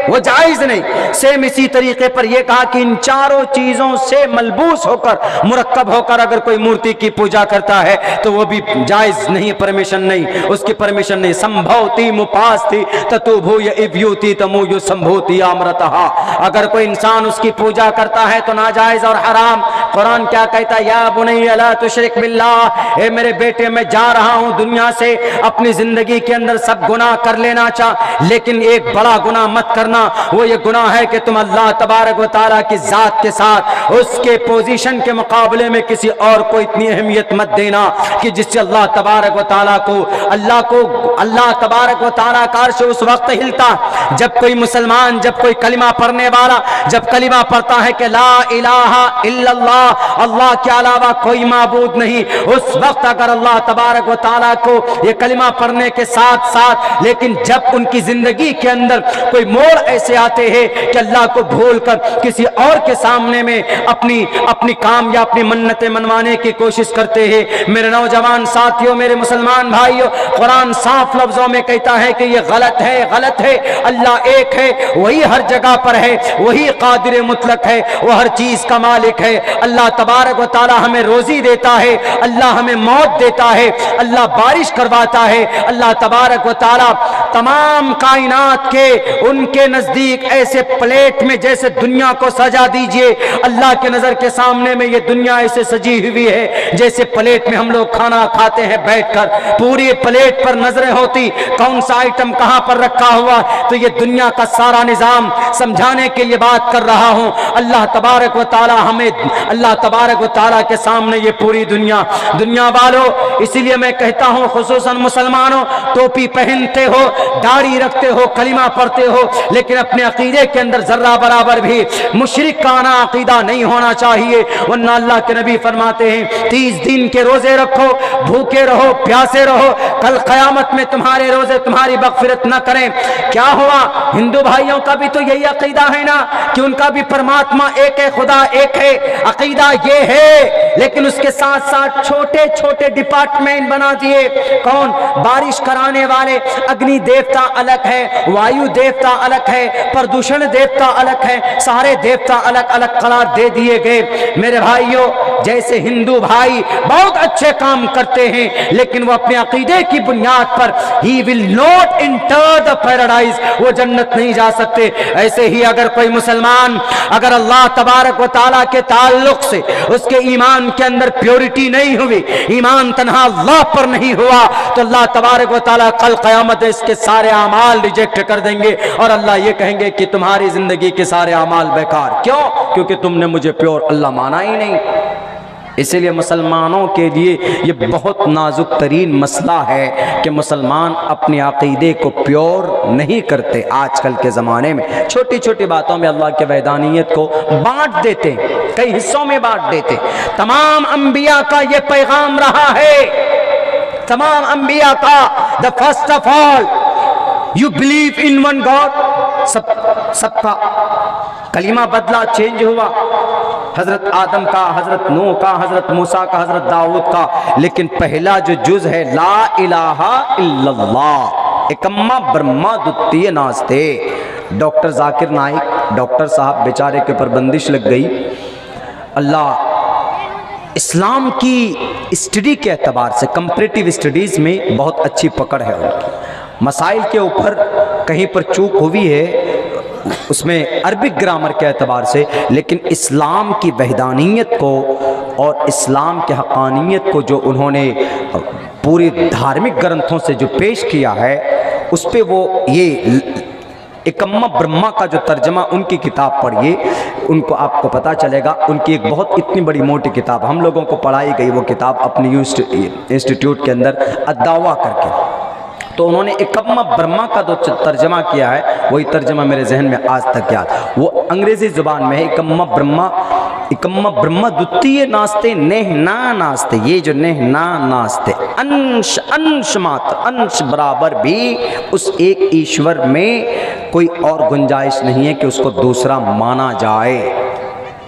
वो जायज नहीं। सेम इसी तरीके पर यह कहा कि इन चारों चीजों से मलबूस होकर, मुरक्कब होकर अगर कोई मूर्ति की पूजा करता है तो वो भी जायज नहीं, परमिशन नहीं, उसकी परमिशन नहीं। संभवती मुपास्ति ततुभूय इव्यूति तमुयु संभूति अमृतः। अगर कोई इंसान उसकी पूजा करता है तो नाजायज और हराम। कुरान क्या कहता है? या बुनैया ला तुशरिक बिल्लाह, ए मेरे बेटे मैं जा रहा हूं दुनिया से, अपनी जिंदगी के अंदर सब गुनाह कर लेना चाह, लेकिन एक बड़ा गुनाह मत करना। वो ये गुनाह है कि तुम अल्लाह तबारक व तआला की जात के साथ, उसके पोजीशन के मुकाबले में किसी और को इतनी अहमियत मत देना कि जिससे अल्लाह तबारक व तआला को, अल्लाह तबारक व तआला का अर्श उस वक्त हिलता जब कोई मुसलमान, जब कोई कलिमा पढ़ने वाला जब कलिमा पढ़ता है कि ला इलाहा इल्लल्लाह, अल्लाह के अलावा कोई माबूद नहीं, उस वक्त अगर अल्लाह तबारक व तआला को ये कलिमा पढ़ने के साथ साथ, लेकिन जब उनकी जिंदगी के अंदर कोई मोड़ ऐसे आते हैं कि अल्लाह को भूलकर किसी और के सामने में अपनी काम या अपनी मन्नतें मनवाने की कोशिश करते हैं, मेरे नौजवान साथियों, मेरे मुसलमान भाइयों, कुरान साफ लफ्जों में कहता है कि ये गलत है, गलत है। अल्लाह एक है, वही हर जगह पर है, वही कादिर मुतलक है, वो हर चीज का मालिक है। अल्लाह तबारक व तआला हमें रोजी देता है, अल्लाह हमें मौत देता है, अल्लाह बारिश करवाता है। अल्लाह तबारक व तआला तमाम कायनात के उनके नजदीक ऐसे प्लेट में जैसे दुनिया को सजा दीजिए, अल्लाह के नजर के सामने में ये दुनिया ऐसे सजी हुई है जैसे प्लेट में हम लोग खाना खाते हैं बैठकर, पूरी प्लेट पर नजरें होती, कौन सा आइटम कहां पर रखा हुआ। तो ये दुनिया का सारा निजाम समझाने के लिए बात कर रहा हूं। अल्लाह तबारक व तआला हमें, अल्लाह तबारक व तआला के सामने ये पूरी दुनिया वालों, इसीलिए मैं कहता हूं खुसूसन मुसलमानों, टोपी पहनते हो, दाढ़ी रखते हो, कलिमा पढ़ते हो, लेकिन अपने अकीदे के अंदर जर्रा बराबर भी मुशरिकाना अकीदा नहीं होना चाहिए, वरना अल्लाह के नबी फरमाते हैं 30 दिन के रोजे रखो, भूखे रहो, प्यासे रहो, कल कयामत में तुम्हारे रोजे तुम्हारी मगफिरत न करें। क्या हुआ? हिंदू भाइयों का भी तो यही अकीदा है ना कि उनका भी परमात्मा एक है, खुदा एक है। अकीदा ये है, लेकिन उसके साथ साथ छोटे छोटे डिपार्टमेंट बना दिए। कौन? बारिश कराने वाले अग्नि देवता अलग है, वायु देवता अलग है, प्रदूषण देवता अलग है, सारे देवता अलग अलग करार दे दिए गए। मेरे भाइयों, जैसे हिंदू भाई बहुत अच्छे काम करते हैं, लेकिन वो अपने अकीदे की बुनियाद पर he will not enter the paradise, वो जन्नत नहीं जा सकते। ऐसे ही अगर कोई मुसलमान अगर अल्लाह तबारक व तआला के ताल्लुक से उसके ईमान के अंदर प्योरिटी नहीं हुई, ईमान तन्हा अल्लाह पर नहीं हुआ, तो अल्लाह तबारक व तआला कल क़यामत में इसके सारे अमाल रिजेक्ट कर देंगे और अल्लाह ये कहेंगे कि तुम्हारी जिंदगी के सारे अमाल बेकार। क्यों? क्योंकि तुमने मुझे प्योर अल्लाह माना ही नहीं। इसीलिए मुसलमानों के लिए ये बहुत नाजुक तरीन मसला है कि मुसलमान अपने अकीदे को प्योर नहीं करते। आजकल के ज़माने में छोटी छोटी बातों में अल्लाह के वैदानियत को बांट देते, कई हिस्सों में बांट देते। तमाम अंबिया का ये पैगाम रहा है, तमाम अंबिया का, the first of all you believe in one God. सबका कलीमा बदला, चेंज हुआ, हजरत आदम का, हजरत नूह का, हजरत मूसा का, हजरत दाऊद का, लेकिन पहला जो जुज है ला इलाहा इल्लल्लाह, एकम्मा ब्रह्मा द्वितीय नास्ते। डॉक्टर जाकिर नाइक, डॉक्टर साहब बेचारे के ऊपर बंदिश लग गई। अल्लाह इस्लाम की स्टडी के एतबार से, कंपैरेटिव स्टडीज़ में बहुत अच्छी पकड़ है उनकी। मसाइल के ऊपर कहीं पर चूक हुई है उसमें अरबिक ग्रामर के एतबार से, लेकिन इस्लाम की वहदानियत को और इस्लाम के हक़ानियत को जो उन्होंने पूरी धार्मिक ग्रंथों से जो पेश किया है, उस पर वो ये एकम्मा ब्रह्मा का जो तर्जमा, उनकी किताब पढ़िए, उनको आपको पता चलेगा। उनकी एक बहुत इतनी बड़ी मोटी किताब हम लोगों को पढ़ाई गई, वो किताब अपनी इंस्टीट्यूट के अंदर अदावा करके, तो उन्होंने एकम्मा ब्रह्मा का जो तर्जमा किया है, वही तर्जमा मेरे जहन में आज तक याद। वो अंग्रेजी जुबान में है, एकम्मा ब्रह्मा द्वितीय नास्ते नेह ना नास्ते। ये जो नेह ना नास्ते, अंश अंश मात्र, अंश बराबर भी उस एक ईश्वर में कोई और गुंजाइश नहीं है कि उसको दूसरा माना जाए।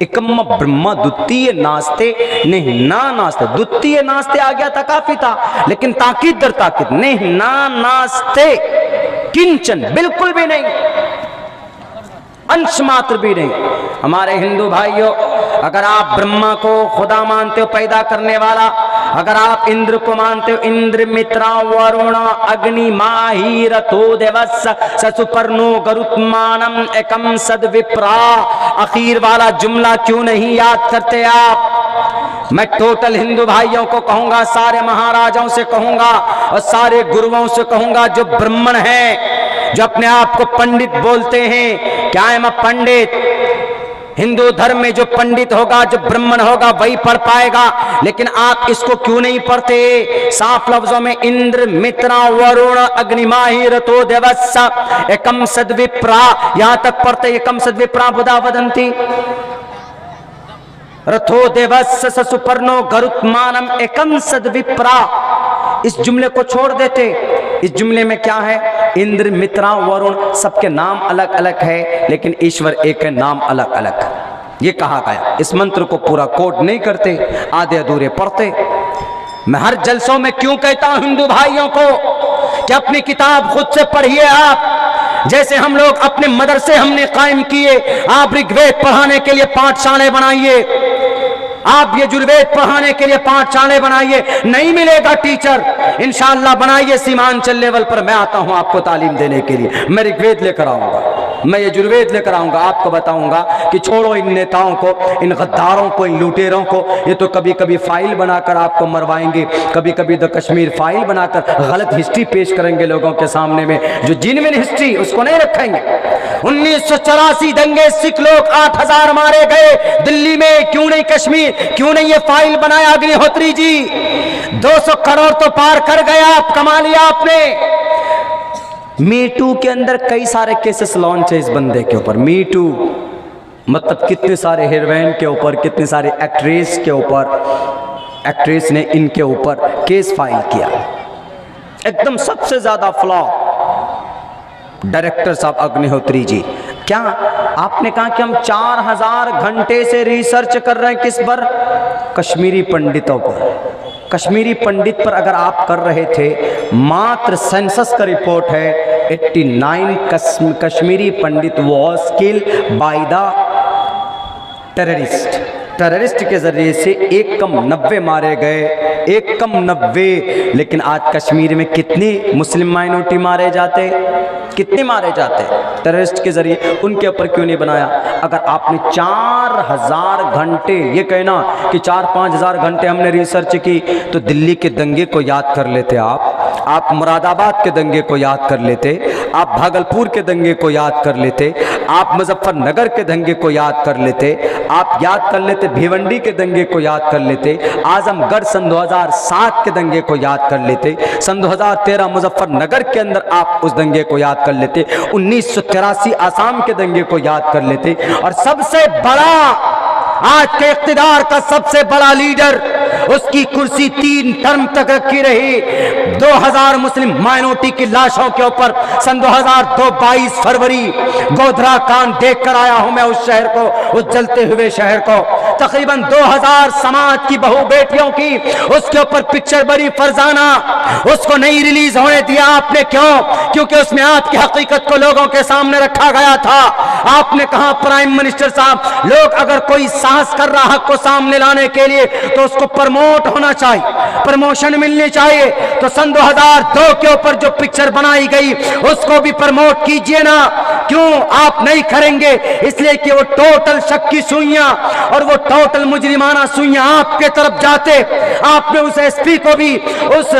एकम्मा ब्रह्मा द्वितीय नास्ते नहीं ना नास्ते, द्वितीय नास्ते आ गया था, काफी था, लेकिन ताकीद दर ताकीद, नहीं ना नास्ते किंचन, बिल्कुल भी नहीं, अंश मात्र भी नहीं। हमारे हिंदू भाइयों, अगर आप ब्रह्मा को खुदा मानते हो, पैदा करने वाला, अगर आप इंद्र को मानते हो, इंद्र मित्रा वरुण अग्नि माही रथो देवस ससुपर्णो गरुत्मानम एकम सद विप्रा, आखिर वाला जुमला क्यों नहीं याद करते आप? मैं टोटल हिंदू भाइयों को कहूंगा, सारे महाराजाओं से कहूंगा और सारे गुरुओं से कहूंगा जो ब्राह्मण हैं, जो अपने आप को पंडित बोलते हैं, क्या है मैं पंडित? हिंदू धर्म में जो पंडित होगा, जो ब्राह्मण होगा, वही पढ़ पाएगा, लेकिन आप इसको क्यों नहीं पढ़ते? साफ लफ्जों में इंद्र मित्रा वरुण अग्निमाही रथो देवस्स एकम सद्विप्रा, यहां तक पढ़ते एकम सद्विप्रा बुधा वदंती रथो देवस्स ससुपर्णो गरुत्मानम एकम सद्विप्रा। इस जुमले को छोड़ देते। इस जुमले में क्या है? इंद्र मित्रा वरुण सबके नाम अलग अलग है, लेकिन ईश्वर एक है, नाम अलग अलग, ये कहा गया। इस मंत्र को पूरा कोट नहीं करते, आधे अधूरे पढ़ते। मैं हर जलसों में क्यों कहता हूं हिंदू भाइयों को कि अपनी किताब खुद से पढ़िए। आप जैसे हम लोग अपने मदरसे हमने कायम किए, आप ऋग्वेद पढ़ाने के लिए पाठशालाएं बनाइए, आप यजुर्वेद पढ़ाने के लिए पाठशालाएं बनाइए। नहीं मिलेगा टीचर, इंशाअल्लाह बनाइए, सीमांचल लेवल पर मैं आता हूं आपको तालीम देने के लिए। मैं ऋग्वेद लेकर आऊंगा, मैं यजुर्वेद लेकर आऊंगा, आपको बताऊंगा कि छोड़ो इन नेताओं को, इन गद्दारों को, इन लुटेरों को। ये तो कभी कभी फाइल बनाकर आपको मरवाएंगे, कभी कभी द कश्मीर फाइल बनाकर गलत हिस्ट्री पेश करेंगे लोगों के सामने में, जो जेन्युइन हिस्ट्री उसको नहीं रखेंगे। 1984 दंगे, सिख लोग 8000 मारे गए दिल्ली में, क्यों नहीं कश्मीर, क्यों नहीं ये फाइल बनाया अग्निहोत्री जी? 200 करोड़ तो पार कर गया, आप कमा लिया आपने। मी टू के अंदर कई सारे केसेस लॉन्च है इस बंदे के ऊपर। मी टू मतलब कितने सारे हीरोइन के ऊपर, कितने सारे एक्ट्रेस के ऊपर, एक्ट्रेस ने इनके ऊपर केस फाइल किया। एकदम सबसे ज्यादा फ्लॉ डायरेक्टर साहब अग्निहोत्री जी। क्या आपने कहा कि हम 4000 घंटे से रिसर्च कर रहे हैं, किस पर? कश्मीरी पंडितों पर। कश्मीरी पंडित पर अगर आप कर रहे थे, मात्र सेंसस का रिपोर्ट है 89 Kashmiri pandit was killed by the terrorist के जरिए से 1 कम 90 मारे गए, 1 कम 90। लेकिन आज कश्मीर में कितनी मुस्लिम माइनॉरिटी मारे जाते, कितने मारे जाते टेररिस्ट के जरिए? उनके ऊपर क्यों नहीं बनाया? अगर आपने 4000 घंटे, ये कहना कि 4-5 हज़ार घंटे हमने रिसर्च की, तो दिल्ली के दंगे को याद कर लेते आप मुरादाबाद के दंगे को याद कर लेते, आप भागलपुर के दंगे को याद कर लेते, आप मुजफ्फरनगर के दंगे को याद कर लेते, आप याद कर लेते भिवंडी के दंगे को याद कर लेते, आजमगढ़ सन 2007 के दंगे को याद कर लेते, सन 2013 मुजफ्फरनगर के अंदर आप उस दंगे को याद कर लेते, 1983 आसाम के दंगे को याद कर लेते। और सबसे बड़ा आज के इख्तिदार का सबसे बड़ा लीडर, उसकी कुर्सी 3 टर्म तक रखी रही, 2000 मुस्लिम माइनॉरिटी की लाशों के ऊपर सन 2002 22 फरवरी गोधरा कांड देख कर आया हूं मैं उस शहर को, उस जलते हुए शहर को। तकरीबन 2000 समाज की बहू बेटियों की उसके ऊपर पिक्चर बड़ी फरजाना, उसको नहीं रिलीज होने दिया आपने। क्यों? क्योंकि उसमें आपकी हकीकत को लोगों के सामने रखा गया था। आपने कहा प्राइम मिनिस्टर साहब, लोग अगर कोई साहस कर रहा हक को सामने लाने के लिए तो उसको प्रमोट होना चाहिए, प्रमोशन मिलनी चाहिए। तो सन 2002 के ऊपर जो पिक्चर बनाई गई उसको भी प्रमोट कीजिए ना। क्यों आप नहीं करेंगे? इसलिए कि वो टोटल शक की सुइयां और वो टोटल मुजरिमाना सुइयां आपके तरफ जाते। आपने उस एसपी को भी, उस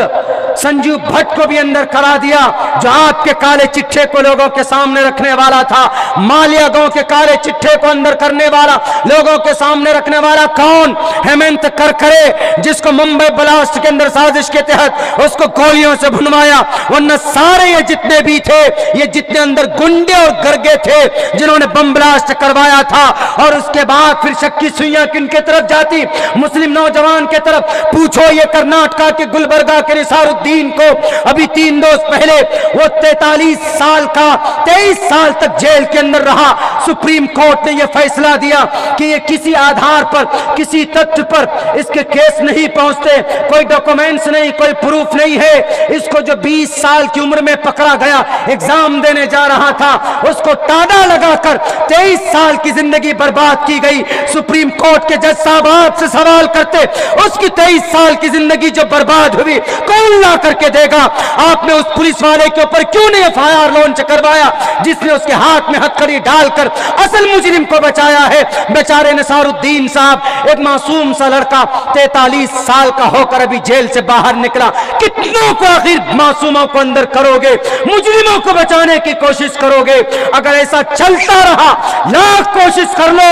संजीव भट्ट को भी अंदर करा दिया जो आपके काले चिट्ठे को लोगों के सामने रखने वाला था। मालिया गांव के काले चिट्ठे को अंदर करने वाला, लोगों के सामने रखने वाला कौन? हेमंत करकरे, जिसको मुंबई ब्लास्ट के अंदर साजिश के तहत उसको गोलियों से भुनवाया। वरना सारे ये जितने भी थे, ये जितने अंदर गुंडे और गरगे थे जिन्होंने बम ब्लास्ट करवाया था। और उसके बाद फिर शक की सुइयां किनके तरफ जाती? मुस्लिम नौजवान के तरफ। पूछो ये कर्नाटका के गुलबर्गा के निसारुद्दीन को अभी 3 रोज पहले वो 43 साल का 23 साल तक जेल के अंदर रहा। सुप्रीम कोर्ट ने यह फैसला दिया कि ये किसी आधार पर, किसी तथ्य पर इसके केस नहीं पहुंचते, कोई डॉक्यूमेंट्स नहीं, कोई प्रूफ नहीं है। इसको जो 20 साल की उम्र में पकड़ा गया, एग्जाम देने जा रहा था, उसको टाडा लगाकर 23 साल की जिंदगी बर्बाद की गई। सुप्रीम कोर्ट के जज साहब आपसे सवाल करते, उसकी 23 साल की जिंदगी जो बर्बाद हुई कौन ला करके देगा? आपने उस पुलिस वाले के ऊपर क्यों नहीं एफआईआर लॉन्च करवाया जिसने उसके हाथ में हथकड़ी डालकर असल मुजरिम को बचाया है? बेचारे निसारुद्दीन साहब, एक मासूम सा लड़का 43 साल का होकर अभी जेल से बाहर निकला। कितनों को आखिर मासूमों को अंदर करोगे, मुजरिमों को बचाने की कोशिश करोगे? अगर ऐसा चलता रहा, लाख कोशिश कर लो,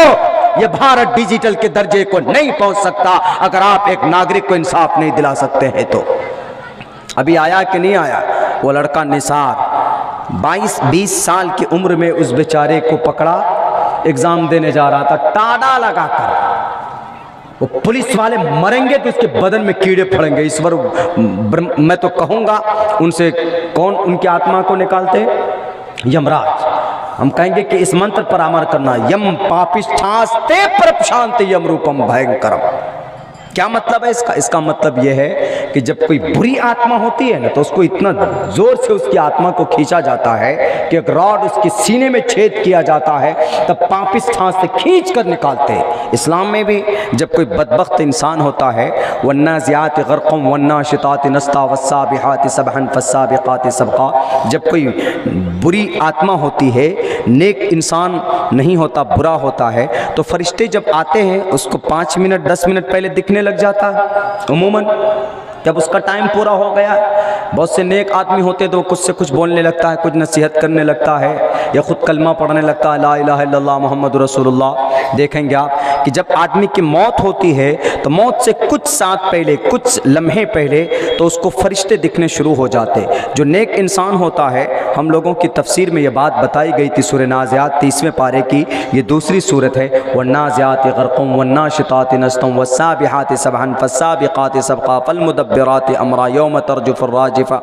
यह भारत डिजिटल के दर्जे को नहीं पहुंच सकता अगर आप एक नागरिक को इंसाफ नहीं दिला सकते हैं। तो अभी आया कि नहीं आया वो लड़का निसार, 22-20 साल की उम्र में उस बेचारे को पकड़ा, एग्जाम देने जा रहा था, टाडा लगाकर। वो पुलिस वाले मरेंगे तो उसके बदन में कीड़े पड़ेंगे। ईश्वर, मैं तो कहूंगा उनसे, कौन उनकी आत्मा को निकालते? यमराज। हम कहेंगे कि इस मंत्र पर अमर करना, यम पापिष्ठास्ते प्रशांति यम रूपम भयंकरम। क्या मतलब है इसका? इसका मतलब यह है कि जब कोई बुरी आत्मा होती है ना, तो उसको इतना जोर से उसकी आत्मा को खींचा जाता है कि एक रॉड उसके सीने में छेद किया जाता है, तब पापिष्ठां से खींच कर निकालते हैं। इस्लाम में भी जब कोई बदबख्त इंसान होता है, वन्नाज़ियात ग़र्क़म वन्नाशितात नस्ता वस्साबिहात सबहन फस्साबिक़ात सबक़ा, जब कोई बुरी आत्मा होती है, नेक इंसान नहीं होता, बुरा होता है, तो फरिश्ते जब आते हैं उसको 5 मिनट 10 मिनट पहले दिखने लग जाता है। उमूमन जब उसका टाइम पूरा हो गया, बहुत से नेक आदमी होते तो कुछ से कुछ बोलने लगता है, कुछ नसीहत करने लगता है या खुद कलमा पढ़ने लगता है, ला इलाहा इल्लल्लाह मुहम्मदुर रसूलुल्लाह। देखेंगे आप कि जब आदमी की मौत होती है तो मौत से कुछ साथ पहले, कुछ लम्हे पहले तो उसको फरिश्ते दिखने शुरू हो जाते। जो नेक इंसान होता है, हम लोगों की तफसीर में यह बात बताई गई थी सूरह नाज़ियात 30वें पारे की, ये दूसरी सूरत है, वन्नाज़ियात ग़र्क़म वन्नाशितात नस्तम वस्साबिहात सबहन फस्साबिक़ात सबक़ा फलमुदब्बिरात अमरा यौम तर्जुफ़ुर राजिफ़ा।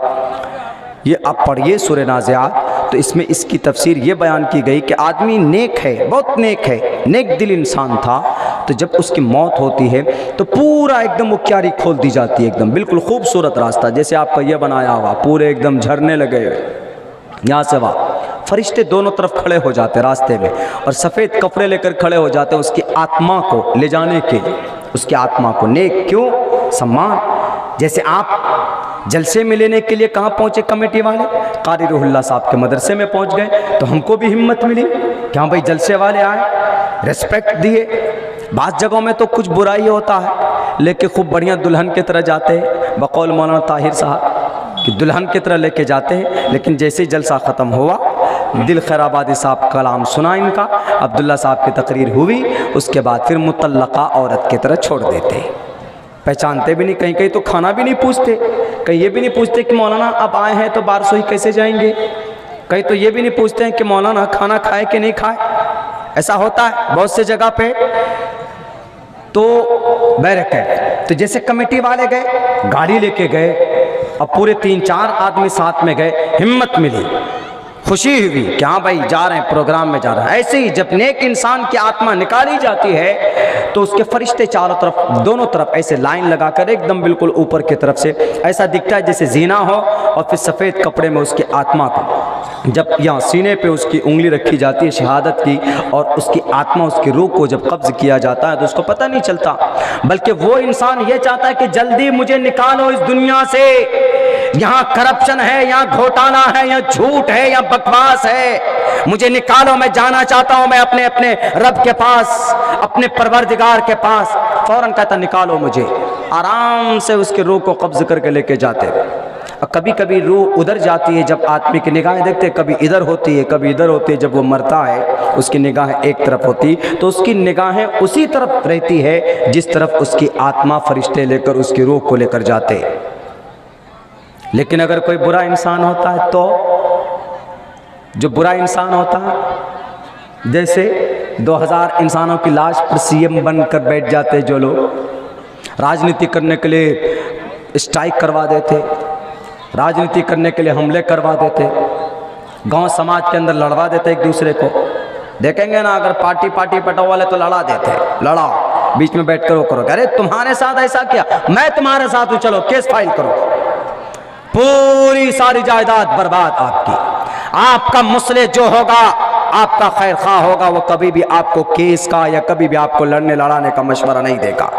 ये आप पढ़िए सूरह नाज़ियात, तो इसमें इसकी तफसीर ये बयान की गई कि आदमी नेक है, बहुत नेक है, नेक दिल इंसान था, तो जब उसकी मौत होती है तो पूरा एकदम वो क्यारी खोल दी जाती है, एकदम बिल्कुल खूबसूरत रास्ता जैसे आपका ये बनाया हुआ, पूरे एकदम झरने लगे हुए, यहाँ से वहाँ फरिश्ते दोनों तरफ खड़े हो जाते रास्ते में और सफ़ेद कपड़े लेकर खड़े हो जाते उसकी आत्मा को ले जाने के लिए, उसकी आत्मा को। नेक क्यों? सम्मान। जैसे आप जलसे में लेने के लिए कहाँ पहुँचे कमेटी वाले? कारी रुहुल्लाह साहब के मदरसे में पहुँच गए, तो हमको भी हिम्मत मिली कि हाँ भाई जलसे वाले आए, रेस्पेक्ट दिए। बाज़ जगहों में तो कुछ बुराई होता है, लेकिन खूब बढ़िया दुल्हन की तरह जाते हैं, बकौल मौलाना ताहिर साहब कि दुल्हन की तरह लेके जाते हैं। लेकिन जैसे ही जलसा ख़त्म हुआ, दिल खैराबादी साहब कलाम सुना इनका, अब्दुल्ला साहब की तकरीर हुई, उसके बाद फिर मुतल्लका औरत की तरह छोड़ देते। पहचानते भी नहीं, कहीं कहीं तो खाना भी नहीं पूछते, कहीं ये भी नहीं पूछते कि मौलाना अब आए हैं तो बारसोई कैसे जाएंगे, कहीं तो ये भी नहीं पूछते हैं कि मौलाना खाना खाए कि नहीं खाए। ऐसा होता है बहुत से जगह पे। तो बैरक तो जैसे कमेटी वाले गए, गाड़ी लेके गए, अब पूरे 3-4 आदमी साथ में गए, हिम्मत मिली, खुशी हुई कि हाँ भाई जा रहे हैं, प्रोग्राम में जा रहे हैं। ऐसे ही जब नेक इंसान की आत्मा निकाली जाती है तो उसके फरिश्ते चारों तरफ, दोनों तरफ ऐसे लाइन लगाकर एकदम बिल्कुल ऊपर की तरफ से ऐसा दिखता है जैसे जीना हो, और फिर सफ़ेद कपड़े में उसकी आत्मा को जब यहाँ सीने पे उसकी उंगली रखी जाती है शहादत की, और उसकी आत्मा, उसकी रूह को जब कब्ज़ किया जाता है तो उसको पता नहीं चलता, बल्कि वो इंसान ये चाहता है कि जल्दी मुझे निकालो इस दुनिया से, यहाँ करप्शन है, यहाँ घोटाला है, यहाँ झूठ है, यहाँ बकवास है, मुझे निकालो, मैं जाना चाहता हूँ मैं अपने अपने रब के पास, अपने परवरदिगार के पास। फौरन कहता निकालो मुझे। आराम से उसके रूह को कब्ज़ करके लेके जाते। और कभी कभी रूह उधर जाती है जब आदमी की निगाहें देखते, कभी इधर होती है, कभी इधर होती है। जब वो मरता है उसकी निगाहें एक तरफ होती, तो उसकी निगाहें उसी तरफ रहती है जिस तरफ उसकी आत्मा फरिश्ते लेकर उसकी रूह को लेकर जाते। लेकिन अगर कोई बुरा इंसान होता है तो जो बुरा इंसान होता है, जैसे 2000 इंसानों की लाश पर सीएम बनकर बैठ जाते जो लोग, राजनीति करने के लिए स्ट्राइक करवा देते, राजनीति करने के लिए हमले करवा देते, गांव समाज के अंदर लड़वा देते एक दूसरे को। देखेंगे ना, अगर पार्टी पटाओ वाले तो लड़ा देते, लड़ाओ, बीच में बैठ कर वो करो, अरे तुम्हारे साथ ऐसा किया, मैं तुम्हारे साथ हूँ, चलो केस फाइल करो, पूरी सारी जायदाद बर्बाद आपकी। आपका मुसले जो होगा, आपका खैर खा होगा, वो कभी भी आपको केस का या कभी भी आपको लड़ने लड़ाने का मशवरा नहीं देगा।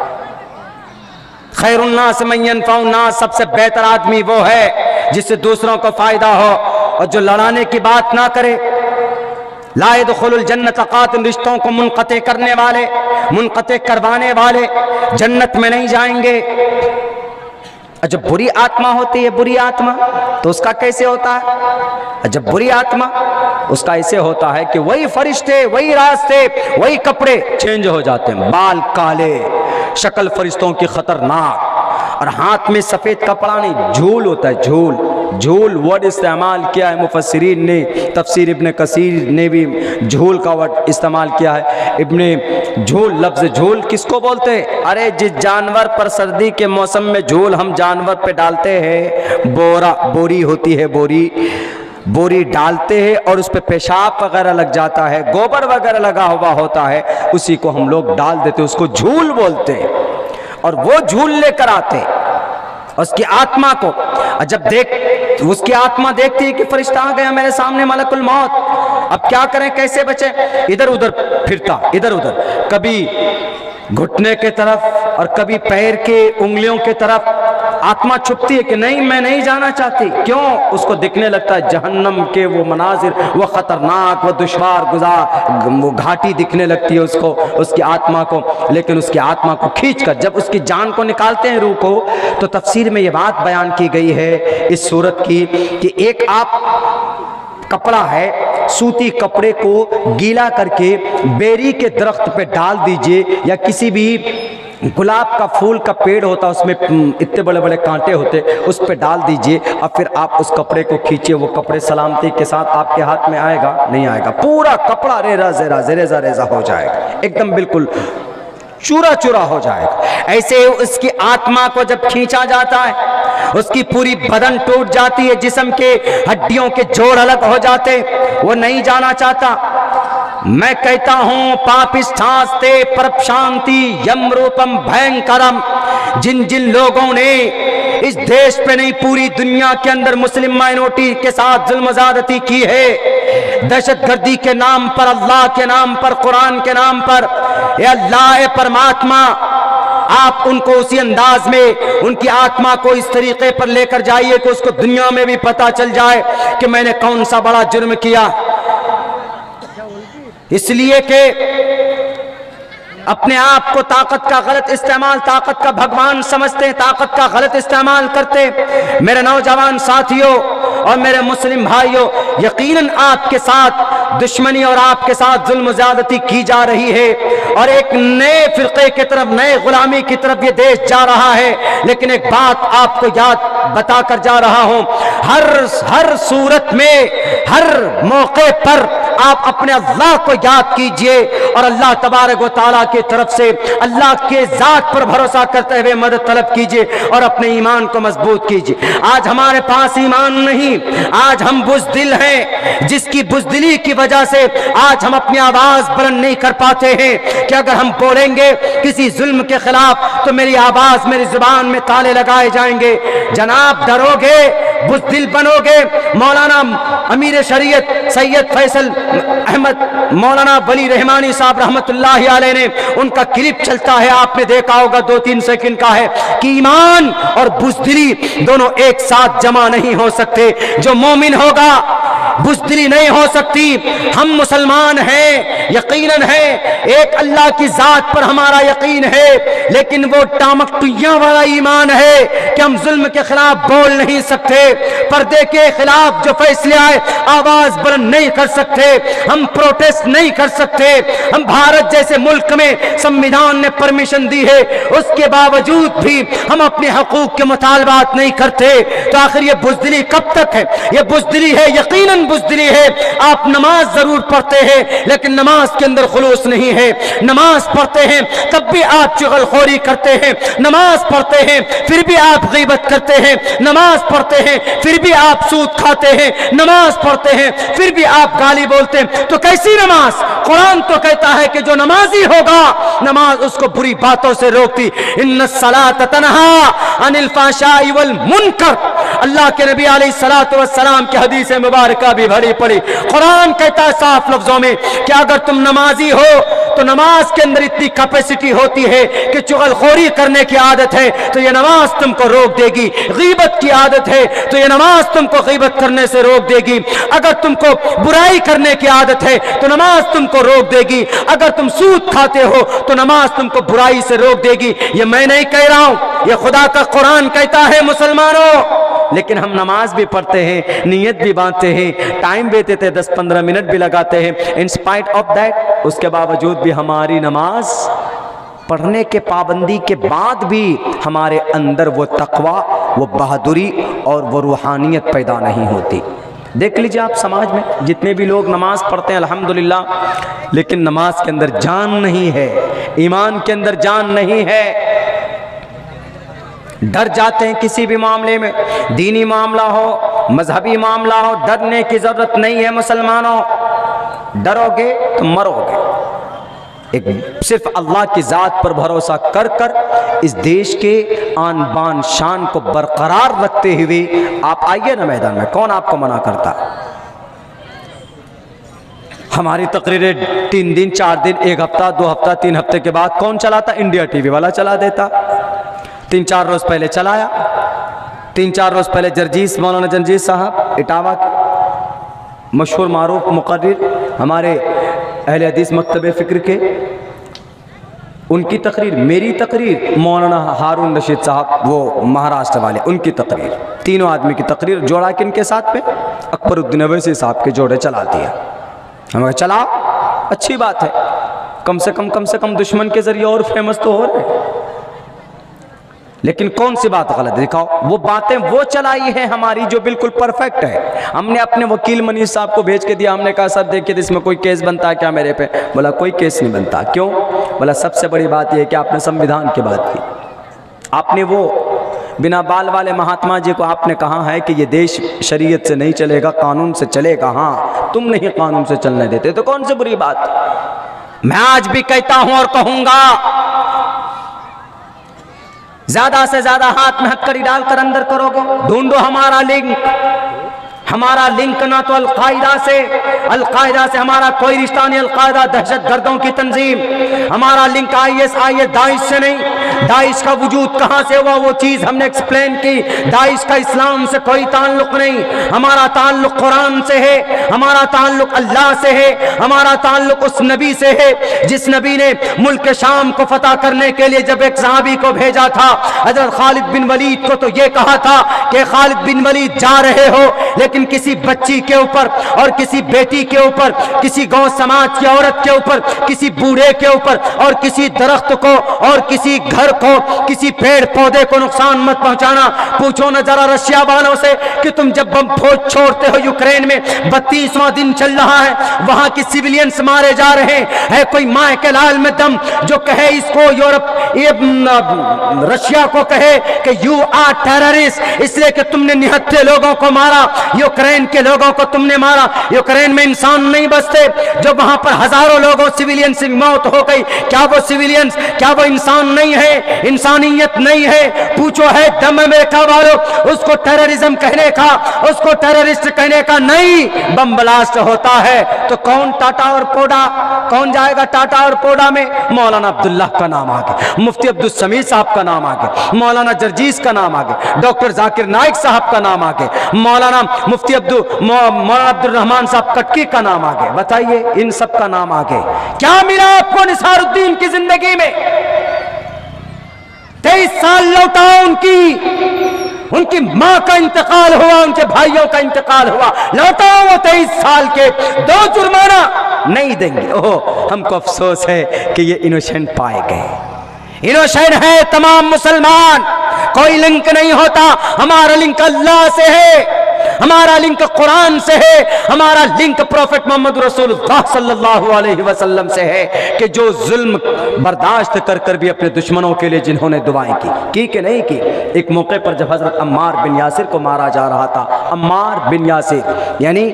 खैरुन्नास मन यनफउन्नास, सबसे बेहतर आदमी वो है जिससे दूसरों को फायदा हो और जो लड़ाने की बात ना करे। ला यदखुलुल जन्नत कातिल, रिश्तों को मुनक़ते करने वाले, मुनक़ते करवाने वाले जन्नत में नहीं जाएंगे। जब बुरी आत्मा होती है, बुरी आत्मा, तो उसका कैसे होता है? जब बुरी आत्मा, उसका ऐसे होता है कि वही फरिश्ते, वही रास्ते, वही कपड़े चेंज हो जाते हैं, बाल काले, शक्ल फरिश्तों की खतरनाक, और हाथ में सफ़ेद कपड़ा नहीं, झूल होता है, झूल। झूल वर्ड इस्तेमाल किया है मुफस्सिरीन ने, तफसीर इब्ने कसीर ने भी झूल का वर्ड इस्तेमाल किया है। इब्ने झूल, लफ्ज़ झूल किसको बोलते हैं? अरे जिस जानवर पर सर्दी के मौसम में झूल हम जानवर पे डालते हैं, बोरी होती है, बोरी डालते हैं और उस पर पेशाब वगैरह लग जाता है, गोबर वगैरह लगा हुआ होता है, उसी को हम लोग डाल देते, उसको झूल बोलते हैं। और वो झूल लेकर आते उसकी आत्मा को, जब उसकी आत्मा देखती है कि फरिश्ता आ गया मेरे सामने, मलकुल मौत, अब क्या करें, कैसे बचे, इधर उधर फिरता, इधर उधर, कभी घुटने के तरफ और कभी पैर के उंगलियों के तरफ आत्मा छुपती है कि नहीं, मैं नहीं जाना चाहती। क्यों? उसको दिखने लगता है जहन्नम के वो मनाजिर, वो खतरनाक, वो दुश्वार गुजार, वो घाटी दिखने लगती है उसको, उसकी आत्मा को। लेकिन उसकी आत्मा को खींचकर जब उसकी जान को निकालते हैं, रूह को, तो तफसीर में ये बात बयान की गई है इस सूरत की कि एक आप कपड़ा है, सूती कपड़े को गीला करके बेरी के दरख्त पे डाल दीजिए, या किसी भी गुलाब का फूल का पेड़ होता, उसमें इतने बड़े बड़े कांटे होते, उस पे डाल दीजिए, और फिर आप उस कपड़े को खींचिए, वो कपड़े सलामती के साथ आपके हाथ में आएगा? नहीं आएगा। पूरा कपड़ा रेजा रेजा हो जाएगा, एकदम बिल्कुल चूरा चूरा हो जाएगा। ऐसे उसकी आत्मा को जब खींचा जाता है, उसकी पूरी बदन टूट जाती है, जिस्म के हड्डियों के जोड़ अलग हो जाते, वो नहीं जाना चाहता। मैं कहता हूं पापिष्ठास्ते परप शांति यम रूपम भयंकरम। जिन जिन लोगों ने इस देश पे नहीं पूरी दुनिया के अंदर मुस्लिम माइनॉरिटी के साथ जुल्म ज़्यादती की है, दहशतगर्दी के नाम पर, अल्लाह के नाम पर, कुरान के नाम पर, ये अल्लाह ए परमात्मा, आप उनको उसी अंदाज में उनकी आत्मा को इस तरीके पर लेकर जाइए कि उसको दुनिया में भी पता चल जाए कि मैंने कौन सा बड़ा जुर्म किया। इसलिए कि अपने आप को ताकत का गलत इस्तेमाल, ताकत का भगवान समझते हैं, ताकत का गलत इस्तेमाल करते। मेरे नौजवान साथियों और मेरे मुस्लिम भाइयों, यकीनन आपके साथ दुश्मनी और आपके साथ जुल्म ज़्यादती की जा रही है और एक नए फिरके की तरफ, नए गुलामी की तरफ ये देश जा रहा है। लेकिन एक बात आपको याद बताकर जा रहा हूं, हर सूरत में, हर मौके पर आप अपने अल्लाह को याद कीजिए और अल्लाह तबारक व तआला की तरफ से अल्लाह के जात पर भरोसा करते हुए मदद तलब कीजिए और अपने ईमान को मजबूत कीजिए। आज हमारे पास ईमान नहीं, आज हम बुज़दिल हैं, जिसकी बुज़दिली की वजह से आज हम अपनी आवाज बुलंद नहीं कर पाते हैं कि अगर हम बोलेंगे किसी जुल्म के खिलाफ तो मेरी आवाज, मेरी जुबान में ताले लगाए जाएंगे। जनाब डरोगे, बुज़दिल बनोगे। मौलाना अमीर शरीयत सैयद फैसल अहमद मौलाना वली रहमानी साहब रहमतुल्लाहि अलैह ने, उनका क्लिप चलता है, आपने देखा होगा, 2-3 सेकंड का है, कि ईमान और बुज़दिली दोनों एक साथ जमा नहीं हो सकते। जो मोमिन होगा बुज़दिली नहीं हो सकती। हम मुसलमान हैं, यकीनन है, एक अल्लाह की जात पर हमारा यकीन है, लेकिन वो टामकटुइयां वाला ईमान है कि हम जुल्म के खिलाफ बोल नहीं सकते, पर्दे के खिलाफ जो फैसले आए आवाज बुलंद नहीं कर सकते, हम प्रोटेस्ट नहीं कर सकते। हम भारत जैसे मुल्क में संविधान ने परमिशन दी है, उसके बावजूद भी हम अपने हकूक के मुतालबात नहीं करते। तो आखिर ये बुज़दिली कब तक है? ये बुज़दिली है, यकीनन बुज़दिली है। आप नमाज जरूर पढ़ते हैं लेकिन नमाज के अंदर खुलूस नहीं है। नमाज पढ़ते हैं तब भी आप चुगलखोरी करते हैं, नमाज पढ़ते हैं फिर भी आप गीबत करते हैं, नमाज पढ़ते हैं फिर भी आप सूद खाते हैं, नमाज पढ़ते हैं फिर भी आप गाली बोलते हैं। तो कैसी नमाज? कुरान तो कहता है कि जो नमाजी होगा नमाज उसको बुरी बातों से रोकती। इन्नस्सलात तन्हा अनिल फाहशाई वल मुनकर। अल्लाह के नबी अलैहिस्सलातु वस्सलाम की हदीस मुबारका भी भरी पड़ी। कुरान कहता है साफ लफ्जों में कि अगर तुम नमाजी हो तो नमाज के अंदर इतनी कैपेसिटी होती है कि चुगलखोरी करने की आदत है तो ये नमाज तुमको रोक देगी, गीबत की आदत है तो ये नमाज तुमको गीबत करने से रोक देगी, अगर तुमको बुराई करने की आदत है तो नमाज तुमको रोक देगी, अगर तुम सूद खाते हो तो नमाज तुमको बुराई से रोक देगी। ये मैं नहीं कह रहा हूं, ये खुदा का कुरान कहता है मुसलमानों। लेकिन हम नमाज भी पढ़ते हैं, नियत भी बांधते हैं, टाइम भी देते हैं, 10-15 मिनट भी लगाते हैं। इन स्पाइट ऑफ दैट, उसके बावजूद भी हमारी नमाज पढ़ने के पाबंदी के बाद भी हमारे अंदर वो तकवा, वो बहादुरी और वो रूहानियत पैदा नहीं होती। देख लीजिए आप समाज में जितने भी लोग नमाज पढ़ते हैं अल्हम्दुलिल्लाह, लेकिन नमाज के अंदर जान नहीं है, ईमान के अंदर जान नहीं है। डर जाते हैं किसी भी मामले में, दीनी मामला हो, मजहबी मामला हो, डरने की जरूरत नहीं है मुसलमानों। डरोगे तो मरोगे। एक सिर्फ अल्लाह की जात पर भरोसा कर कर इस देश के आन बान शान को बरकरार रखते हुए आप आइए ना मैदान में, कौन आपको मना करता? हमारी तकरीरें 3 दिन 4 दिन 1 हफ्ता 2 हफ्ता 3 हफ्ते के बाद कौन चलाता? इंडिया टीवी वाला चला देता। 3-4 रोज पहले चलाया, 3-4 रोज पहले जर्जीस, मौलाना जर्जीस साहब इटावा के मशहूर मारूफ मुकर्रिर, हमारे अहले हदीस मकतबे फ़िक्र के, उनकी तकरीर, मेरी तकरीर, मौलाना हारून रशीद साहब वो महाराष्ट्र वाले, उनकी तकरीर, तीनों आदमी की तकरीर जोड़ा के इनके साथ में अकबरुद्दीन अवैसी साहब के जोड़े चला दिया। हमें चला, अच्छी बात है, कम से कम दुश्मन के जरिए और फेमस तो हो रहे। लेकिन कौन सी बात गलत दिखाओ? वो बातें वो चलाई है हमारी जो बिल्कुल परफेक्ट है। हमने अपने वकील मनीष साहब को भेज के दिया, हमने कहा सर देखिए इसमें कोई केस बनता है क्या मेरे पे? बोला कोई केस नहीं बनता। क्यों? बोला सबसे बड़ी बात यह है कि आपने संविधान की बात की, आपने वो बिना बाल वाले महात्मा जी को आपने कहा है कि ये देश शरीयत से नहीं चलेगा, कानून से चलेगा। हाँ, तुम नहीं कानून से चलने देते तो कौन सी बुरी बात। मैं आज भी कहता हूं और कहूंगा, ज्यादा से ज्यादा हाथ में हथकड़ी डालकर अंदर करोगे, ढूंढो हमारा लिंक। हमारा लिंक ना तो अलकायदा से हमारा कोई रिश्ता नहीं, अलकायदा दहशतगर्दों की तंजीम। हमारा लिंक ISIS दाइश से नहीं। दाइश का वजूद कहां से हुआ वो चीज हमने एक्सप्लेन की। दाइश का इस्लाम से कोई ताल्लुक नहीं, हमारा ताल्लुक कुरान से है, हमारा ताल्लुक अल्लाह से है, हमारा ताल्लुक उस नबी से है जिस नबी ने मुल्क शाम को फतह करने के लिए जब एक सहाबी को भेजा था, हजरत खालिद बिन वलीद को, तो ये कहा था कि खालिद बिन वलीद जा रहे हो, लेकिन किसी बच्ची के ऊपर और किसी बेटी के ऊपर, किसी गांव समाज की औरत के ऊपर, किसी बूढ़े के ऊपर और किसी दरख्त को और किसी घर को, किसी पेड़ पौधे को नुकसान मत पहुंचाना। पूछो न जरा रशिया वालों से कि तुम जब बम फौज छोड़ते हो यूक्रेन में, 32वां दिन चल रहा है, वहां के सिविलियंस मारे जा रहे हैं, कोई माँ के लाल में दम जो कहे इसको यूरोप ये रशिया को कहे कि यू आर टेररिस्ट इसलिए कि तुमने निहत्थे लोगों को मारा, यूक्रेन के लोगों को तुमने मारा। यूक्रेन में इंसान नहीं बसते, जो वहां पर हजारों लोगों सिविलियन की मौत हो गई, क्या वो सिविलियंस, क्या वो इंसान नहीं है, इंसानियत नहीं है? पूछो है दम अमेरिका वालों, उसको टेररिज्म कहने का, उसको टेररिस्ट कहने का नहीं। बम ब्लास्ट होता है तो कौन टाटा और पोडा, कौन जाएगा टाटा और पोडा में? मौलाना अब्दुल्लाह का नाम आगे, मुफ्ती अब्दुल समीर साहब का नाम आगे, मौलाना जर्जीस का नाम आगे, डॉक्टर जाकिर नाइक साहब का नाम आगे, मौलाना मुफ्ती मौलाना अब्दुल रहमान साहब कटकी का नाम आगे। बताइए इन सब का नाम आगे, क्या मिला आपको निसारुद्दीन की जिंदगी में? 23 साल लौटा उनकी मां का इंतकाल हुआ, उनके भाइयों का इंतकाल हुआ, लौटाओ वो 23 साल के, 2 जुर्माना नहीं देंगे। ओह, हमको अफसोस है कि ये इनोसेंट पाए गए। इनोसेंट है तमाम मुसलमान, कोई लिंक नहीं होता। हमारा लिंक अल्लाह से है, हमारा लिंक कुरान से है, हमारा लिंक प्रोफेट मोहम्मद रसूलुल्लाह सल्लल्लाहु अलैहि वसल्लम से है कि जो जुल्म बर्दाश्त कर कर भी अपने दुश्मनों के लिए जिन्होंने दुआएं की कि नहीं की। एक मौके पर जब हजरत अम्मार बिन यासिर को मारा जा रहा था, अम्मार बिन यासिर यानी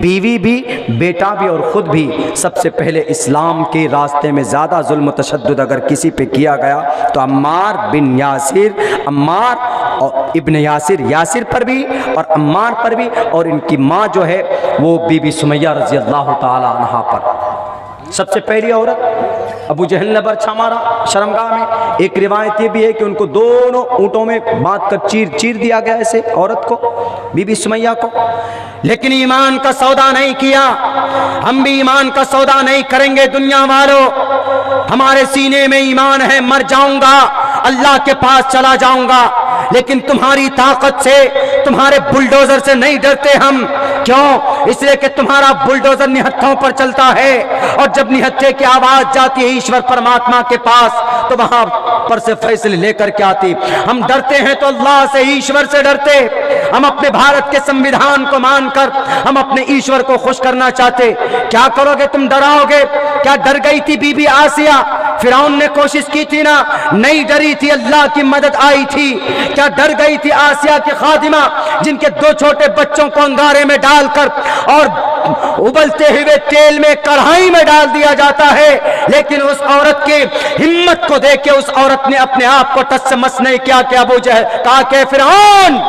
बीवी भी, बेटा भी और खुद भी, सबसे पहले इस्लाम के रास्ते में ज़्यादा जुल्म तशद्दुद अगर किसी पे किया गया तो अम्मार बिन यासिर, अम्मार और इब्न यासिर, यासिर पर भी और अम्मार पर भी, और इनकी माँ जो है वो बीबी सुमैया रजी अल्लाह ताला अन्हा पर। सबसे पहली औरत अबू जहल ने बरछा मारा शर्मगाह में। एक रिवायत ये भी है कि उनको दोनों ऊँटों में बांध कर चीर दिया गया ऐसे औरत को, बीबी सुमैया को। लेकिन ईमान का सौदा नहीं किया। हम भी ईमान का सौदा नहीं करेंगे दुनिया वालों। हमारे सीने में ईमान है, मर जाऊंगा अल्लाह के पास चला जाऊंगा, लेकिन तुम्हारी ताकत से, तुम्हारे बुलडोजर से नहीं डरते हम। क्यों? इसलिए कि तुम्हारा बुलडोजर निहत्थों पर चलता है, और जब निहत्थे की आवाज जाती है ईश्वर परमात्मा के पास तो वहां पर से फैसले लेकर के आती। हम डरते हैं तो अल्लाह से, ईश्वर से डरते। हम अपने भारत के संविधान को मानकर हम अपने ईश्वर को खुश करना चाहते। क्या करोगे तुम? डराओगे? क्या डर गई थी बीबी आसिया? फिरौन ने कोशिश की थी ना, नहीं डरी थी, अल्लाह की मदद आई थी। क्या डर गई थी आसिया की खादिमा, जिनके 2 छोटे बच्चों को अंगारे में डालकर और उबलते हुए तेल में कढ़ाई में डाल दिया जाता है, लेकिन उस औरत की हिम्मत को देख के उस औरत ने अपने आप को टस से मस नहीं किया। क्या अबू जहल कहा कि फिरौन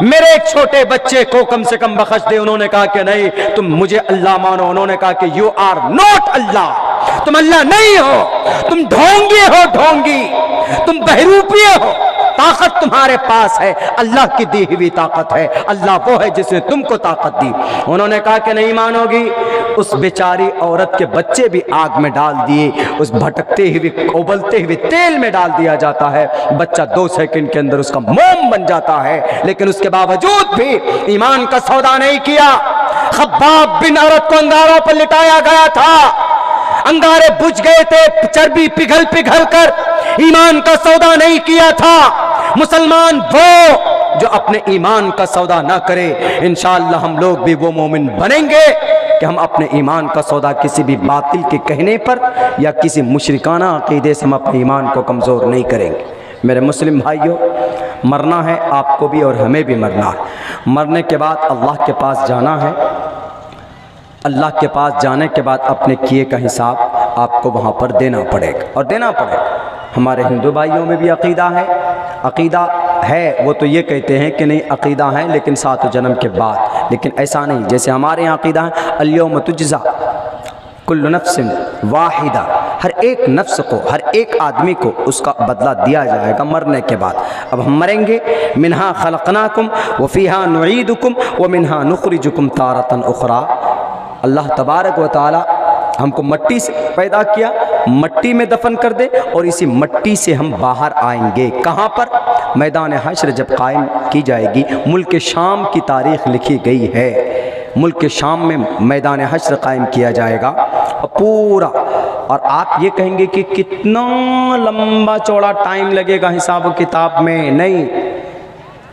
मेरे एक छोटे बच्चे को कम से कम बख्श दे। उन्होंने कहा कि नहीं, तुम मुझे अल्लाह मानो। उन्होंने कहा कि यू आर नॉट अल्लाह, तुम अल्लाह नहीं हो, तुम ढोंगी हो, ढोंगी, तुम बहरूपिये हो। ताकत तुम्हारे पास है, अल्लाह की दी हुई ताकत है। अल्लाह वो है जिसने तुमको ताकत दी। उन्होंने कहा कि नहीं मानोगी। उस बेचारी औरत के बच्चे भी आग में डाल दिए, उस भटकते हुए उबलते हुए तेल में डाल दिया जाता है। बच्चा 2 सेकंड के अंदर उसका मोम बन जाता है, लेकिन उसके बावजूद भी ईमान का सौदा नहीं किया। खब्बाब बिन औरत को अंगारों पर लिटाया गया था, अंगारे बुझ गए थे, चर्बी पिघल पिघल कर। ईमान का सौदा नहीं किया था। मुसलमान वो जो अपने ईमान का सौदा ना करे, इंशाअल्लाह हम लोग भी वो मोमिन बनेंगे कि हम अपने ईमान का सौदा किसी भी बातिल के कहने पर या किसी मुशरिकाना अकीदे से हम अपने ईमान को कमज़ोर नहीं करेंगे। मेरे मुस्लिम भाइयों, मरना है आपको भी और हमें भी मरना है। मरने के बाद अल्लाह के पास जाना है। अल्लाह के पास जाने के बाद अपने किए का हिसाब आपको वहाँ पर देना पड़ेगा और देना पड़ेगा। हमारे हिंदू भाइयों में भी अक़ीदा है, वो तो ये कहते हैं कि नहीं अक़ीदा है लेकिन 7 जन्म के बाद, लेकिन ऐसा नहीं। जैसे हमारे यहाँ अक़ीदा है अल-यौम तुजज़ा कुल्लु नफ्सिन वाहिदा, हर एक नफ्स को, हर एक आदमी को उसका बदला दिया जाएगा मरने के बाद। अब हम मरेंगे, मिन्हा खलक़नाकुम व फ़ीहा नुईदुकुम व मिन्हा नुख़रिजुकुम तारतन उख़रा। अल्लाह तबारक व तआला हमको मट्टी से पैदा किया, मट्टी में दफन कर दे और इसी मट्टी से हम बाहर आएंगे। कहाँ पर? मैदान हश्र जब कायम की जाएगी। मुल्क शाम की तारीख़ लिखी गई है, मुल्क शाम में मैदान हश्र कायम किया जाएगा और पूरा। और आप ये कहेंगे कि कितना लंबा चौड़ा टाइम लगेगा हिसाब किताब में, नहीं।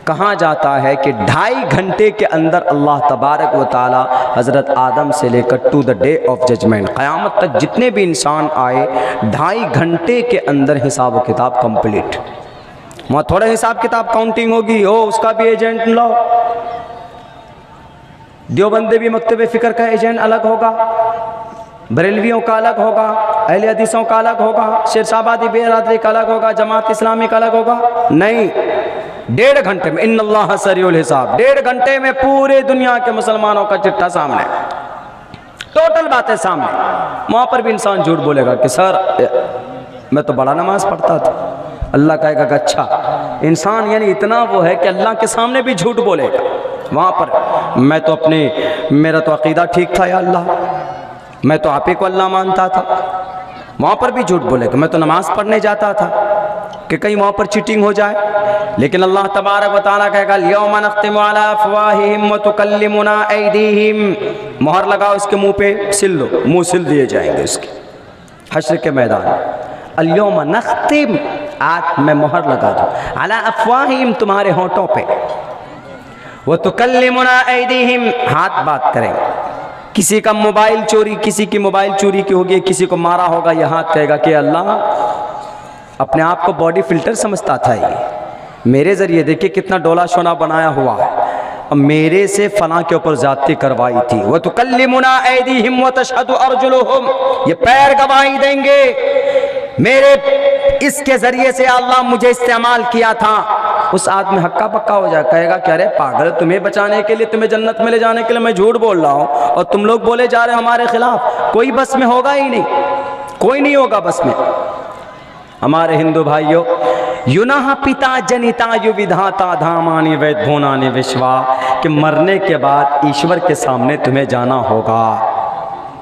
कहा जाता है कि 2.5 घंटे के अंदर अल्लाह तबारक व ताला हज़रत आदम से लेकर to the day of judgement, क़यामत तक जितने भी इंसान आए 2.5 घंटे के अंदर हिसाब किताब कंप्लीट। वहाँ थोड़ा हिसाब किताब काउंटिंग होगी, हो उसका भी एजेंट लो। देवबंदी भी मकतब फ़िक्र का एजेंट अलग होगा, बरेलवियों का अलग होगा, अहले हदीसों का अलग होगा, शेरशाबादी बेरादरी का अलग होगा, जमात इस्लामी का अलग होगा। नहीं, 1.5 घंटे में इन्नल्लाह सरीउल हिसाब, 1.5 घंटे में पूरे दुनिया के मुसलमानों का चिट्ठा सामने, टोटल बातें सामने। वहाँ पर भी इंसान झूठ बोलेगा कि सर मैं तो बड़ा नमाज पढ़ता था। अल्लाह कहेगा कि अच्छा, इंसान यानी इतना वो है कि अल्लाह के सामने भी झूठ बोलेगा। वहाँ पर मैं तो मेरा तो अक़ीदा ठीक था या अल्लाह, मैं तो आप ही को अल्लाह मानता था। वहाँ पर भी झूठ बोलेगा, मैं तो नमाज पढ़ने जाता था कि कहीं वहाँ पर चीटिंग हो जाए। लेकिन अल्लाह तबारक व तआला कहेगा यौमा नख्तिमु अला अफ़वाहिहिम व तुकल्लिमुना ऐदीहिम, मोहर लगाओ इसके मुंह पे, सिल लो, मुंह सिल दिए जाएंगे इसके हश्र के मैदान। अल-यौमा नख्तिम, आज मैं मोहर लगा दूँ, अला अफ़वाहिहिम, तुम्हारे होंठों पे, व तुकल्लिमुना ऐदीहिम, हाथ बात करेंगे। किसी का मोबाइल चोरी, किसी की मोबाइल चोरी की होगी, किसी को मारा होगा, यह हाथ कहेगा कि अल्लाह, अपने आप को बॉडी फिल्टर समझता था ये, मेरे ज़रिए देखिए कितना डोला शोना बनाया हुआ है, और मेरे से फलां के ऊपर ज़्यादती करवाई थी। वह तुकल्लिमुना ऐदीहिम व तशहदु अर्जुलुहुम, ये पैर गवाही देंगे मेरे इसके ज़रिए से अल्लाह मुझे इस्तेमाल किया था। उस आदमी हक्का पक्का हो जाए, कहेगा कि अरे पागल, तुम्हें बचाने के लिए, तुम्हें जन्नत में ले जाने के लिए मैं झूठ बोल रहा हूँ और तुम लोग बोले जा रहे हो हमारे खिलाफ। कोई बस में होगा ही नहीं, कोई नहीं होगा बस में। हमारे हिंदू भाइयों, युनाह पिता जनिता यु विधाता धामानि वैद भोनानि विश्वा, कि मरने के बाद ईश्वर के सामने तुम्हें जाना होगा।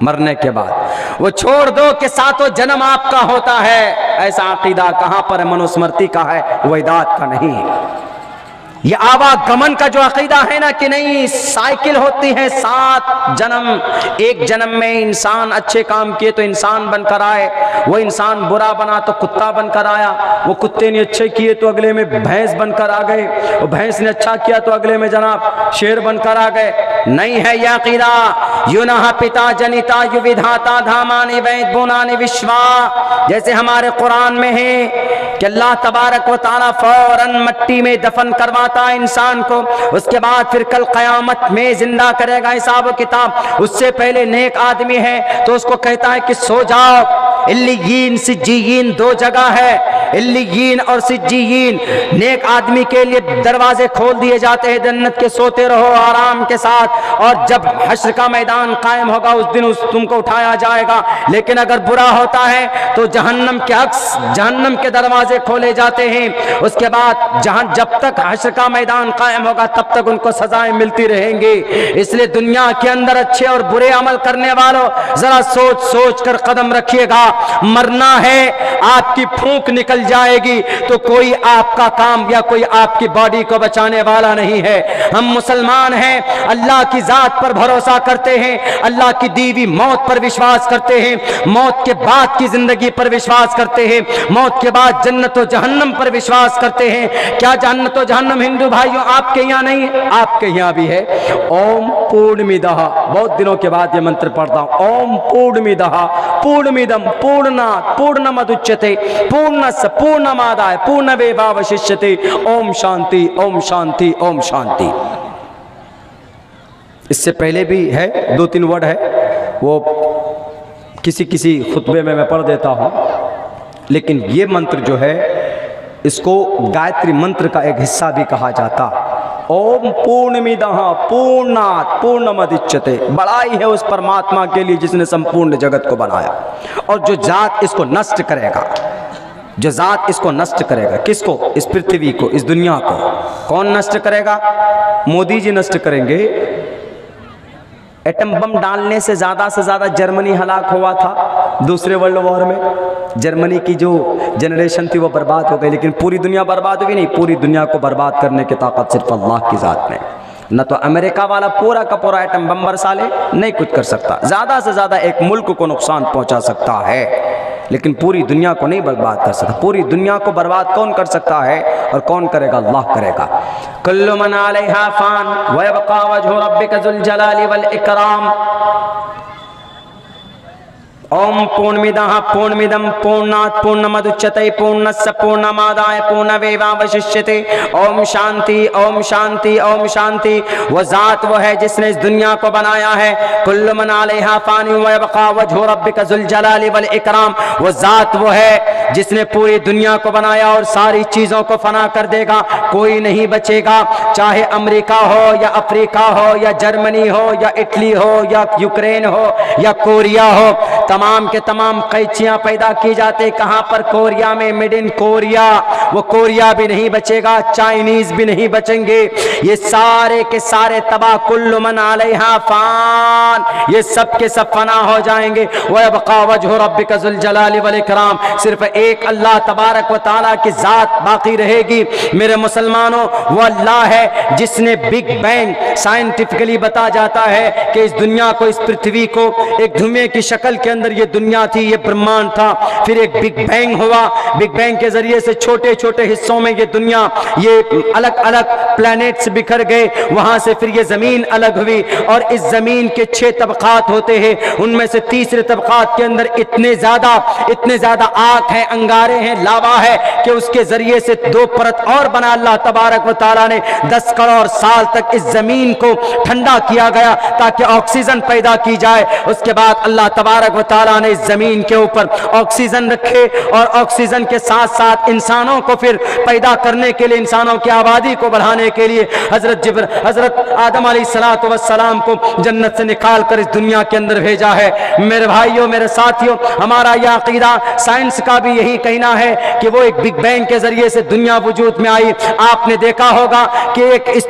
मरने के बाद वो छोड़ दो कि 7 जन्म आपका होता है, ऐसा अकीदा कहाँ पर है? मनुस्मृति का है, वेदात का नहीं। ये आवागमन का जो अकीदा है ना कि नहीं, साइकिल होती है 7 जन्म, एक जन्म में इंसान अच्छे काम किए तो इंसान बनकर आए, वो इंसान बुरा बना तो कुत्ता बनकर आया, वो कुत्ते ने अच्छे किए तो अगले में भैंस बनकर आ गए, वो भैंस ने अच्छा किया तो अगले में जनाब शेर बनकर आ गए। नहीं है यह अकीदा। युनः पिता जनिता यु विधाता धामानि वैद भुवनानि विश्वा, जैसे हमारे कुरान में है कि अल्लाह तबारक व तआला फौरन मट्टी में दफन करवाता है इंसान को, उसके बाद फिर कल क़यामत में जिंदा करेगा हिसाब किताब। उससे पहले नेक आदमी है तो उसको कहता है कि सो जाओ। इल्लियीन सिज्जीयीन 2 जगह है, इल्लियीन और सिज्जीयीन। नेक आदमी के लिए दरवाजे खोल दिए जाते हैं जन्नत के, सोते रहो आराम के साथ, और जब हश्र का मैदान कायम होगा उस दिन तुमको उठाया जाएगा। लेकिन अगर बुरा होता है तो जहन्नम के अक्स, जहन्नम के दरवाजे खोले जाते हैं। उसके बाद जब तक हश्र का मैदान कायम होगा तब तक उनको सजाएं मिलती रहेंगी। इसलिए दुनिया के अंदर अच्छे और बुरे अमल करने वालों, जरा सोच सोच कर कदम रखिएगा। मरना है, आपकी फूंक निकल जाएगी तो कोई आपका काम या कोई आपकी बॉडी को बचाने वाला नहीं है। हम मुसलमान हैं, अल्लाह की जात पर भरोसा करते हैं, अल्लाह की दीवी मौत पर विश्वास करते हैं, मौत के बाद की जिंदगी पर विश्वास करते हैं, मौत के बाद जन्नत और जहन्नम पर विश्वास करते हैं। क्या जन्नत और जहन्नम हिंदू भाइयों आपके यहाँ नहीं है? आपके यहाँ भी है। ओम पूर्णमिदः, बहुत दिनों के बाद ये मंत्र पढ़ता हूँ। ओम पूर्णमिदः पूर्णमिदं पूर्णात् पूर्णमुदच्यते पूर्णस्य पूर्णस्य पूर्णमादाय पूर्णमेवावशिष्यते। ओम शांति, ओम शांति, ओम शांति। इससे पहले भी है 2-3 वर्ड है, वो किसी किसी खुतबे में मैं पढ़ देता हूँ, लेकिन ये मंत्र जो है इसको गायत्री मंत्र का एक हिस्सा भी कहा जाता। ओम पूर्णमिदः पूर्णात् पूर्णमुदच्यते। बड़ाई है उस परमात्मा के लिए जिसने संपूर्ण जगत को बनाया, और जो जात इसको नष्ट करेगा, जो जात इसको नष्ट करेगा, किसको? इस पृथ्वी को, इस दुनिया को। कौन नष्ट करेगा? मोदी जी नष्ट करेंगे। एटम बम डालने से ज़्यादा जर्मनी हलाक हुआ था दूसरे वर्ल्ड वॉर में। जर्मनी की जो जनरेशन थी वो बर्बाद हो गई, लेकिन पूरी दुनिया बर्बाद हुई नहीं। पूरी दुनिया को बर्बाद करने की ताकत सिर्फ अल्लाह की ज़ात में। न तो अमेरिका वाला पूरा का पूरा एटम बम बरसा ले, नहीं कुछ कर सकता। ज़्यादा से ज़्यादा एक मुल्क को नुकसान पहुंचा सकता है, लेकिन पूरी दुनिया को नहीं बर्बाद कर सकता। पूरी दुनिया को बर्बाद कौन कर सकता है और कौन करेगा? अल्लाह करेगा। कुल्लु मन अलैहा फान व यबका वजहु रब्बिका ज़ुल जलाली वल इकराम। ओम पूर्णमिदः पूर्णमिदं पूर्णात् पूर्णमुदच्यते पूर्णस्य पूर्णमादाय पूर्णमेवावशिष्यते। ओम शांति, ओम शांति, ओम शांति। वो जात वो है जिसने इस दुनिया को बनाया है। कुल्लु मन अलैहा फान व यबका वजहु रब्बिका ज़ुल जलाली वल इकराम। वो जात वो है जिसने पूरी दुनिया को बनाया और सारी चीजों को फना कर देगा, कोई नहीं बचेगा। चाहे अमेरिका हो या अफ्रीका हो या जर्मनी हो या इटली हो या यूक्रेन हो या कोरिया हो, तमाम के तमाम कैचियां पैदा की जाते। कहां पर? कोरिया में, मेड इन कोरिया। वो कोरिया भी नहीं बचेगा, चाइनीज भी नहीं बचेंगे, ये सारे के सारे तबाह। कुल्लु मन अलैहा फान, ये सब के सब फना हो जाएंगे। व यबका वजहु रब्बिका ज़ुल जलाली वल इकराम। सिर्फ एक अल्लाह तबारक व तआला की जात बाकी रहेगी। मेरे मुसलमानों, वो अल्लाह है जिसने बिग बैंग, साइंटिफिकली बता जाता है कि इस दुनिया को, इस पृथ्वी को एक धुएं की शक्ल के अंदर ये दुनिया थी, ये ब्रह्मांड था। फिर एक बिग बैंग हुआ, बिग बैंग के जरिए से छोटे छोटे हिस्सों में ये दुनिया, ये अलग अलग प्लैनेट्स बिखर गए। वहां से फिर ये जमीन अलग हुई, और इस जमीन के 6 तबकात होते हैं। उनमें से तीसरे तबकात के अंदर इतने ज्यादा आग है, अंगारे हैं, लावा है कि उसके जरिए से 2 परत और बना अल्लाह तबारक व तआला ने। 10 करोड़ साल तक इस जमीन को ठंडा किया गया ताकि ऑक्सीजन पैदा की जाए। उसके बाद अल्लाह तबारक व तआला ने इस जमीन के ऊपर ऑक्सीजन रखे, और ऑक्सीजन के साथ साथ इंसानों को फिर पैदा करने के लिए, इंसानों की आबादी को बढ़ाने के लिए हजरत आदम अलैहिस्सलातु वस्सलाम को जन्नत से निकाल कर इस दुनिया के अंदर भेजा है। मेरे भाइयों, मेरे साथियों, हमारा यह अकीदा, साइंस का भी यही कहना है कि वो एक बिग बैंग के जरिए से दुनिया वजूद में आई। आपने देखा होगा कि एक इस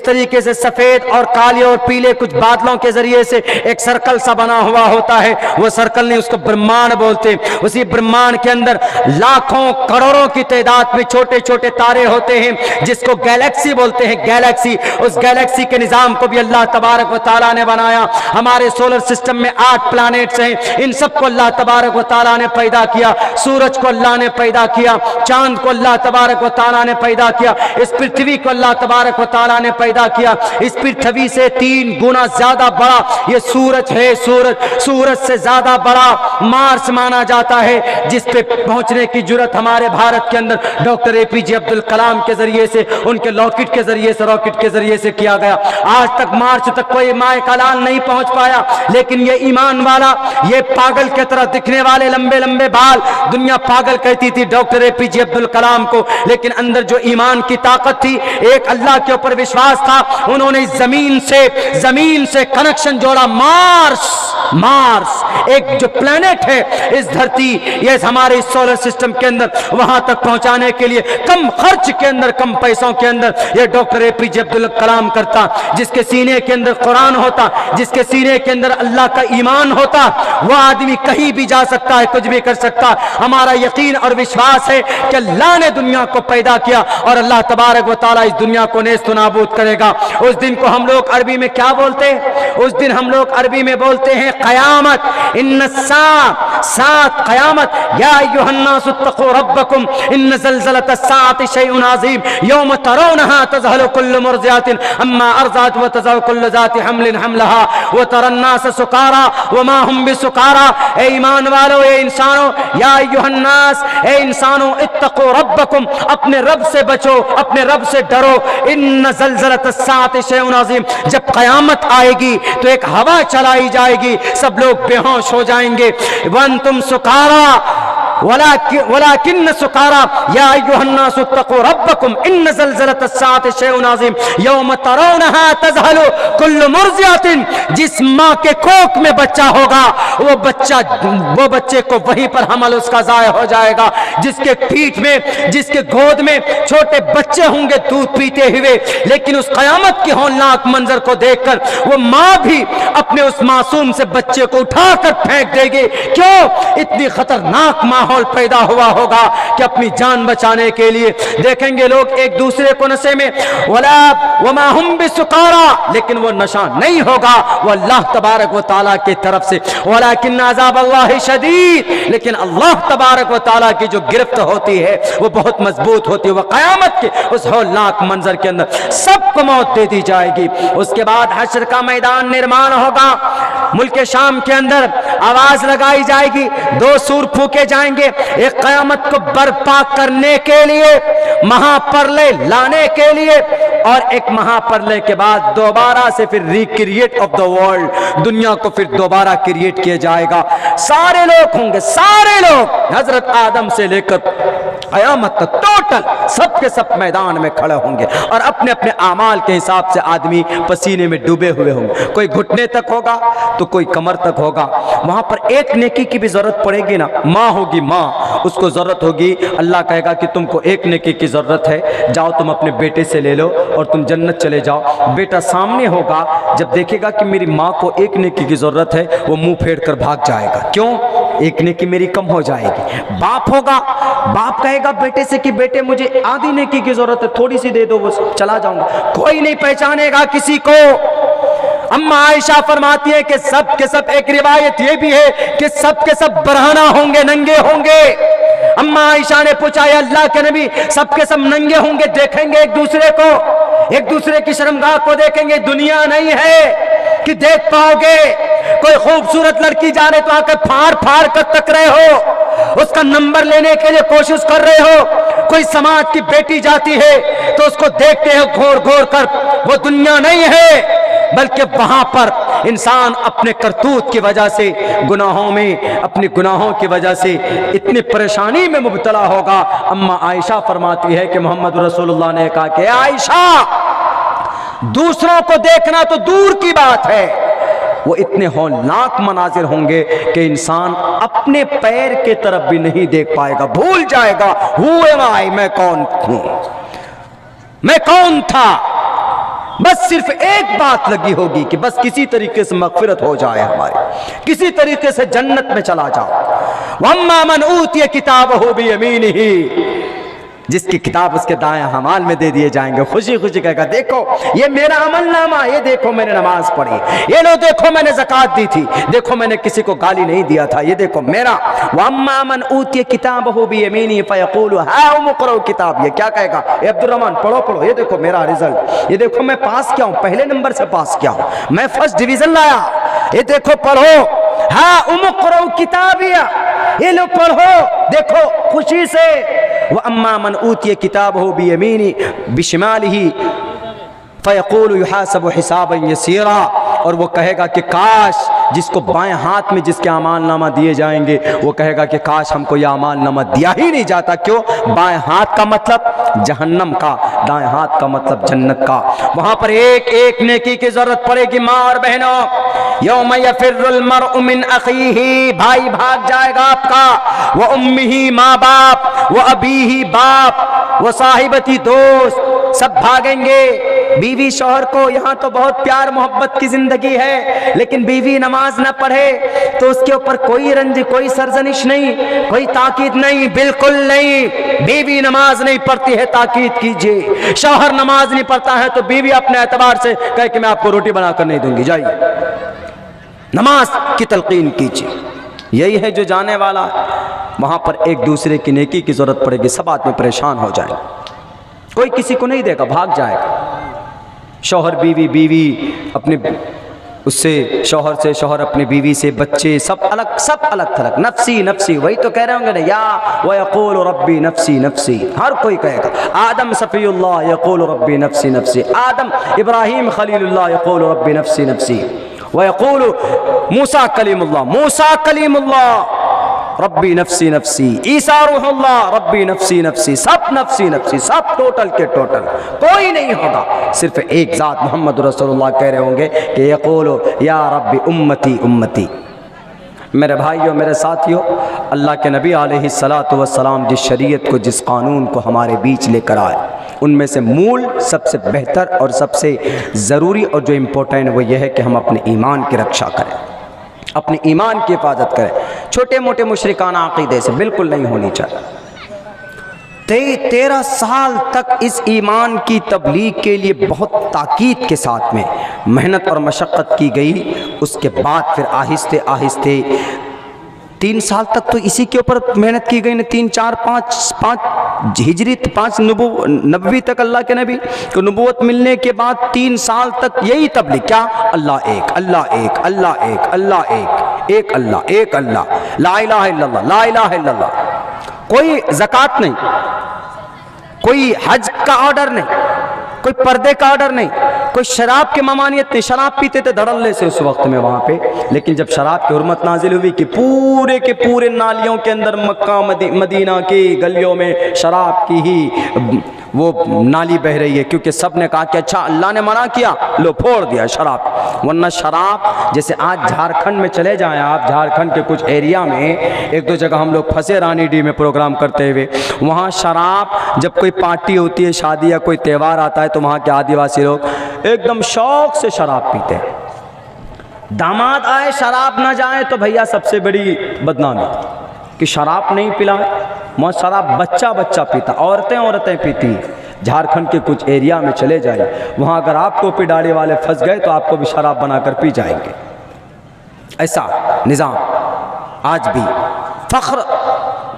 तरीके से सफेद और काले और पीले कुछ बादलों के जरिए से एक सर्कल सा बना हुआ होता है। वो सर्कल नहीं, उसको ब्रह्मांड बोलते। उसी ब्रह्मांड के अंदर लाखों करोड़ों की तादाद में छोटे छोटे तारे होते हैं, जिसको गैलेक्सी बोलते हैं। गैलेक्सी, उस गैलेक्सी के निजाम को भी अल्लाह तबारक व तआला ने बनाया। हमारे सोलर सिस्टम में 8 प्लैनेट्स हैं, इन सबको अल्लाह तबारक व तआला ने पैदा किया। सूरज को अल्लाह ने पैदा किया, चांद को अल्लाह तबारक व तआला ने पैदा किया, इस पृथ्वी को अल्लाह तबारक व तआला ने पैदा किया। इस पृथ्वी से 3 गुना ज्यादा बड़ा ये सूरज है। सूरज से ज्यादा बड़ा मार्स माना जाता है, जिस पे पहुंचने की जुर्रत हमारे भारत के अंदर डॉक्टर APJ अब्दुल कलाम के जरिए से, उनके रॉकेट के जरिए से किया गया। आज तक मार्च तक कोई माए का लाल नहीं पहुंच पाया, लेकिन ये ईमान वाला, ये पागल के तरह दिखने वाले लंबे लंबे बाल, दुनिया पागल कहती थी डॉक्टर APJ अब्दुल कलाम को, लेकिन अंदर जो ईमान की ताकत थी, एक अल्लाह के ऊपर विश्वास था, उन्होंने जमीन से कनेक्शन जोड़ा। मार्स एक जो प्लेनेट है इस धरती, ये हमारे सोलर सिस्टम के अंदर, वहां तक पहुंचाने के लिए कम खर्च के अंदर, कम पैसों के अंदर ये डॉक्टर APJ अब्दुल कलाम करता। जिसके सीने के अंदर कुरान होता, जिसके सीने के अंदर अल्लाह का ईमान होता, वह आदमी कहीं भी जा सकता है, कुछ भी कर सकता। हमारा यकीन और विश्वास है कि अल्लाह ने दुनिया को पैदा किया और अल्लाह तबारक व तआला इस दुनिया को नेस्त नाबूद करेगा। उस दिन को हम लोग अरबी में क्या बोलते हैं? उस दिन हम लोग अरबी में बोलते हैं क़याम। क़यामत सात क़यामत या अय्युहन्नास इत्तक़ू रब्बकुम इन्न ज़लज़लतस्साअति शैउन अज़ीम यौम तरौनहा तज़हलु कुल्लु मुर्ज़िअतिन अम्मा अर्ज़अत व तज़अ कुल्लु ज़ाति हम्लिन हम्लहा व तरन्नास सुकारा व मा हुम बिसुकारा। ए ईमान वालों, ए इंसानों, या अय्युहन्नास, ए इंसानों, इत्तक़ू रब्बकुम, अपने रब से बचो, अपने रब से डरो। इन्न ज़लज़लतस्साअति शैउन अज़ीम, जब क़यामत आएगी तो एक हवा चलाई जाएगी, सब लोग बेहोश हो जाएंगे। वन तुम सुकारा वलाकिन्न सुकारा या अय्युहन्नास इत्तक़ू रब्बकुम इन्न ज़लज़लतस्साअति शैउन अज़ीम यौम तरौनहा तज़हलु कुल्लु मुर्ज़िअतिन। जिस माँ के कोख में बच्चा होगा वो बच्चे को वहीं पर हमल उसका ज़ाया हो जाएगा। जिसके पीठ में, जिसके गोद में छोटे बच्चे होंगे दूध पीते हुए, लेकिन उस क़यामत के हौलनाक मंजर को देखकर वो माँ भी अपने उस मासूम से बच्चे को उठाकर फेंक देगी। क्यों? इतनी खतरनाक माहौल पैदा हुआ होगा कि अपनी जान बचाने के लिए देखेंगे लोग एक दूसरे को नशे में, वमा हुम बिसुकारा, लेकिन वो नशा नहीं होगा, वो अल्लाह तबारक व तआला की तरफ से। वलाकिन अज़ाब अल्लाह शदीद, लेकिन अल्लाह तबारक व तआला की जो गिरफ्त होती है वो बहुत मजबूत होती है। वह क़यामत के उस हौलनाक मंजर के अंदर सबको मौत दे दी जाएगी। उसके बाद हश्र का मैदान निर्माण होगा। मुल्क शाम के अंदर आवाज लगाई जाएगी, दो सूर फूके जाएंगे, एक क़यामत को बर्पा करने के लिए, महाप्रलय लाने के लिए, और एक महाप्रलय के बाद दोबारा से फिर रिक्रिएट ऑफ द वर्ल्ड, दुनिया को फिर दोबारा क्रिएट किया जाएगा। सारे लोग होंगे, सारे लोग, हजरत आदम से लेकर क़यामत तक टोटल सब के सब मैदान में खड़े होंगे और अपने अपने आमाल के हिसाब से आदमी पसीने में डूबे हुए होंगे। कोई घुटने तक होगा तो कोई कमर तक होगा। वहां पर एक नेकी की भी जरूरत पड़ेगी ना, माँ होगी, माँ, उसको जरूरत होगी। अल्लाह कहेगा कि तुमको एक नेकी की जरूरत है, जाओ तुम अपने बेटे से ले लो और तुम जन्नत चले जाओ। बेटा सामने होगा, जब देखेगा कि मेरी माँ को एक नेकी की जरूरत है, वो मुंह फेर कर भाग जाएगा। क्यों? एक नेकी मेरी कम हो जाएगी। बाप होगा, बाप कहेगा बेटे से कि बेटे मुझे आधी नेकी की जरूरत है, थोड़ी सी दे दो, वो चला जाऊंगा। कोई नहीं पहचानेगा किसी को। अम्मा आयशा फरमाती है कि सब के सब, एक रिवायत ये भी है कि सब के सब बरहना होंगे, नंगे होंगे। अम्मा आयशा ने पूछा, अल्लाह के नबी, सब के सब नंगे होंगे, देखेंगे एक दूसरे को, एक दूसरे की शर्मगाह को देखेंगे? दुनिया नहीं है कि देख पाओगे। कोई खूबसूरत लड़की जा रहे तो आकर फाड़ फाड़ कर तक रहे हो, उसका नंबर लेने के लिए कोशिश कर रहे हो। कोई समाज की बेटी जाती है तो उसको देखते हो घोर घोर कर। वो दुनिया नहीं है, बल्कि वहां पर इंसान अपने करतूत की वजह से, गुनाहों में, अपने गुनाहों की वजह से इतनी परेशानी में मुब्तला होगा। अम्मा आयशा फरमाती है कि मोहम्मद रसूलुल्लाह ने कहा कि आयशा, दूसरों को देखना तो दूर की बात है, वो इतने हौलनाक मनाजिर होंगे कि इंसान अपने पैर के तरफ भी नहीं देख पाएगा, भूल जाएगा मैं कौन हूं, मैं कौन था। बस सिर्फ एक बात लगी होगी कि बस किसी तरीके से मगफिरत हो जाए हमारी, किसी तरीके से जन्नत में चला जाओ। वम्मा मन ऊतिया किताबहु बियमीनिही, जिसकी किताब उसके दाएं हमाल में दे दिए जाएंगे, खुशी खुशी कहेगा देखो ये मेरा अमल नामा, ये देखो मैंने नमाज पढ़ी, ये लो देखो मैंने ज़कात दी थी, देखो मैंने किसी को गाली नहीं दिया था, ये देखो मेरा। वम्मा मन ऊतिया किताबहु बियमीनिही फयक़ूलु हाउम इक़्रऊ किताब, ये क्या कहेगा? ए अब्दुर्रहमान पढ़ो पढ़ो, ये देखो मेरा रिजल्ट, ये देखो मैं पास किया हूँ, पहले नंबर से पास किया हूँ, मैं फर्स्ट डिवीजन लाया, ये देखो पढ़ो। हाउम इक़्रऊ किताबिया, ये लो पढ़ो, देखो खुशी से। व अम्मा मन ऊतिया किताबहु बियमीनी बिशिमालिही फयक़ूलु युहासबु हिसाबन यसीरा, और वो कहेगा कि काश, जिसको बाएं हाथ में जिसके अमाल नामा दिए जाएंगे, वो कहेगा कि काश हमको यह अमाल नामा दिया ही नहीं जाता। क्यों? बाएं हाथ का मतलब जहन्नम का, दाएं हाथ का मतलब जन्नत का। वहां पर एक एक नेकी की जरूरत पड़ेगी। माँ और बहनों, यौम यफिर्रुल मर्उ मिन अखीही, भाई भाग जाएगा आपका, व उम्मिही माँ बाप, व अबीही बाप, व साहिबती दोस्त, सब भागेंगे। बीवी शौहर को, यहाँ तो बहुत प्यार मोहब्बत की जिंदगी है, लेकिन बीवी नमाज ना पढ़े तो उसके ऊपर कोई रंज, कोई सरजनिश नहीं, कोई ताकीद नहीं, बिल्कुल नहीं। बीवी नमाज नहीं पढ़ती है, ताकीद कीजिए। शौहर नमाज नहीं पढ़ता है तो बीवी अपने एतबार से कहे कि मैं आपको रोटी बनाकर नहीं दूंगी, जाइए, नमाज की तलकीन कीजिए। यही है जो जाने वाला है। वहाँ पर एक दूसरे की नेकी की ज़रूरत पड़ेगी, सब आदमी परेशान हो जाएंगे, कोई किसी को नहीं देगा, भाग जाएगा। शौहर बीवी, बीवी अपने उससे, शौहर से, शौहर अपनी बीवी से, बच्चे सब अलग थलग। नफसी नफसी, वही तो कह रहे होंगे ना, या व यक़ूलु रब्बी नफसी नफसी, हर कोई कहेगा। आदम सफ़ीउल्लाह यक़ूलु रब्बी नफसी नफसी, आदम इब्राहीम खलीलुल्लाह यक़ूलु रब्बी नफसी नफसी, व यक़ूलु मूसा कलीमुल्लाह रब्बी नफसी नफसी, ईसा रूहुल्लाह रब्बी नफसी नफसी, सब नफसी नफसी, सब टोटल के टोटल, कोई नहीं होगा। सिर्फ एक ज़ात मोहम्मद रसूलुल्लाह कह रहे होंगे कि यक़ूलु या रब्बी उम्मती उम्मती। मेरे भाइयों, मेरे साथियों, अल्लाह के नबी अलैहिस्सलातु वस्सलाम जिस शरीयत को, जिस कानून को हमारे बीच लेकर आए, उनमें से मूल सबसे बेहतर और सबसे ज़रूरी और जो इम्पोर्टेंट वो ये है कि हम अपने ईमान की रक्षा करें, अपने ईमान की हिफाजत करें। छोटे मोटे मुशरिकाना अक़ीदे से बिल्कुल नहीं होनी चाहिए। 13 साल तक इस ईमान की तबलीग के लिए बहुत ताकीद के साथ में मेहनत और मशक्क़त की गई। उसके बाद फिर आहिस्ते आहिस्ते 3 साल तक तो इसी के ऊपर मेहनत की गई ना, 3 4 5 हिजरी 5 नबवी तक अल्लाह के नबी को नबूवत मिलने के बाद 3 साल तक यही तबलीग। क्या? अल्लाह एक, अल्लाह एक, अल्लाह एक, अल्लाह एक, एक अल्लाह, एक अल्लाह, ला इलाहा इल्लल्लाह, ला इलाहा इल्लल्लाह। कोई ज़कात नहीं, कोई हज का ऑर्डर नहीं, कोई पर्दे का ऑर्डर नहीं, कोई शराब की ममानियत नहीं। शराब पीते थे धड़ल्ले से उस वक्त में वहाँ पे, लेकिन जब शराब की हुर्मत नाजिल हुई कि पूरे के पूरे नालियों के अंदर, मक्का मदीना की गलियों में शराब की ही वो नाली बह रही है, क्योंकि सब ने कहा कि अच्छा अल्लाह ने मना किया, लो फोड़ दिया शराब। वरना शराब, जैसे आज झारखंड में चले जाएं आप, झारखंड के कुछ एरिया में, एक दो जगह हम लोग फंसे रानी डी में प्रोग्राम करते हुए, वहाँ शराब, जब कोई पार्टी होती है, शादी या कोई त्यौहार आता है, तो वहाँ के आदिवासी लोग एकदम शौक से शराब पीते हैं। दामाद आए शराब ना जाए तो भैया सबसे बड़ी बदनामी कि शराब नहीं पिलाए। वहाँ शराब बच्चा बच्चा पीता, औरतें पीती। झारखंड के कुछ एरिया में चले जाइए, वहाँ अगर आप टोपी दाढ़ी वाले फंस गए तो आपको भी शराब बनाकर पी जाएंगे। ऐसा निज़ाम आज भी फ़ख्र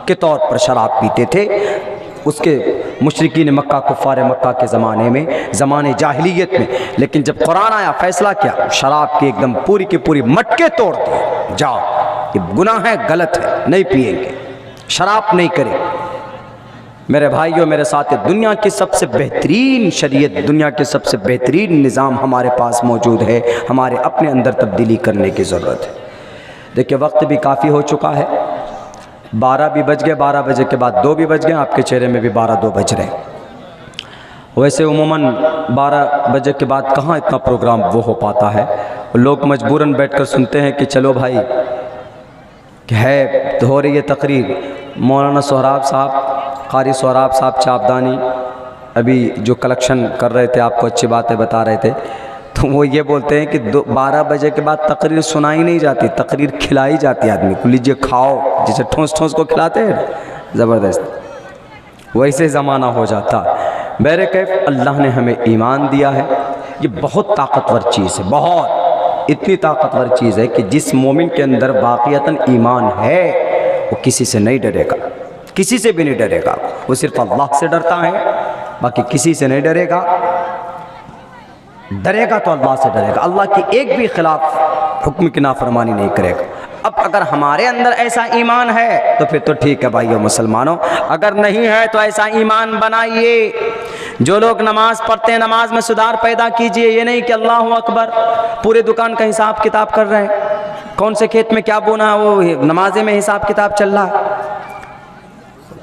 के तौर पर शराब पीते थे। उसके मुशरिकीन मक्का, कुफ़ार मक्का के ज़माने में, ज़माने जाहिलियत में। लेकिन जब कुरान आया, फ़ैसला किया, शराब की एकदम पूरी की पूरी मटके तोड़ दिए। जाओ, ये गुनाह है, गलत है, नहीं पिएंगे, शराब नहीं करें। मेरे भाइयों, मेरे साथ, दुनिया की सबसे बेहतरीन शरीयत, दुनिया के सबसे बेहतरीन निज़ाम हमारे पास मौजूद है। हमारे अपने अंदर तब्दीली करने की ज़रूरत है। देखिए, वक्त भी काफ़ी हो चुका है, 12 भी बज गए, 12 बजे के बाद 2 भी बज गए, आपके चेहरे में भी 12-2 बज रहे हैं। वैसे उमूमन 12 बजे के बाद कहाँ इतना प्रोग्राम वो हो पाता है, लोग मजबूरन बैठकर सुनते हैं कि चलो भाई है तो हो रही है तकरीर। मौलाना सोहराब साहब, कारी सोहराब साहब चापदानी अभी जो कलेक्शन कर रहे थे, आपको अच्छी बातें बता रहे थे, तो वो ये बोलते हैं कि 12 बजे के बाद तकरीर सुनाई नहीं जाती, तकरीर खिलाई जाती है आदमी को। लीजिए खाओ, जैसे ठोस ठोस को खिलाते हैं ज़बरदस्त, वैसे ज़माना हो जाता। मेरे कैफ, अल्लाह ने हमें ईमान दिया है, ये बहुत ताकतवर चीज़ है, बहुत, इतनी ताकतवर चीज़ है कि जिस मोमिन के अंदर वाक़ियतन ईमान है वो किसी से नहीं डरेगा, किसी से भी नहीं डरेगा। वो सिर्फ अल्लाह से डरता है, बाकी किसी से नहीं डरेगा। डरेगा तो अल्लाह से डरेगा, अल्लाह की एक भी खिलाफ हुक्म की नाफरमानी नहीं करेगा। अब अगर हमारे अंदर ऐसा ईमान है तो फिर तो ठीक है भाइयों मुसलमानों, अगर नहीं है तो ऐसा ईमान बनाइए। जो लोग नमाज पढ़ते हैं, नमाज में सुधार पैदा कीजिए। ये नहीं कि अल्लाह अकबर पूरे दुकान का हिसाब किताब कर रहे हैं, कौन से खेत में क्या बोना है वो नमाजे में हिसाब किताब चल रहा है,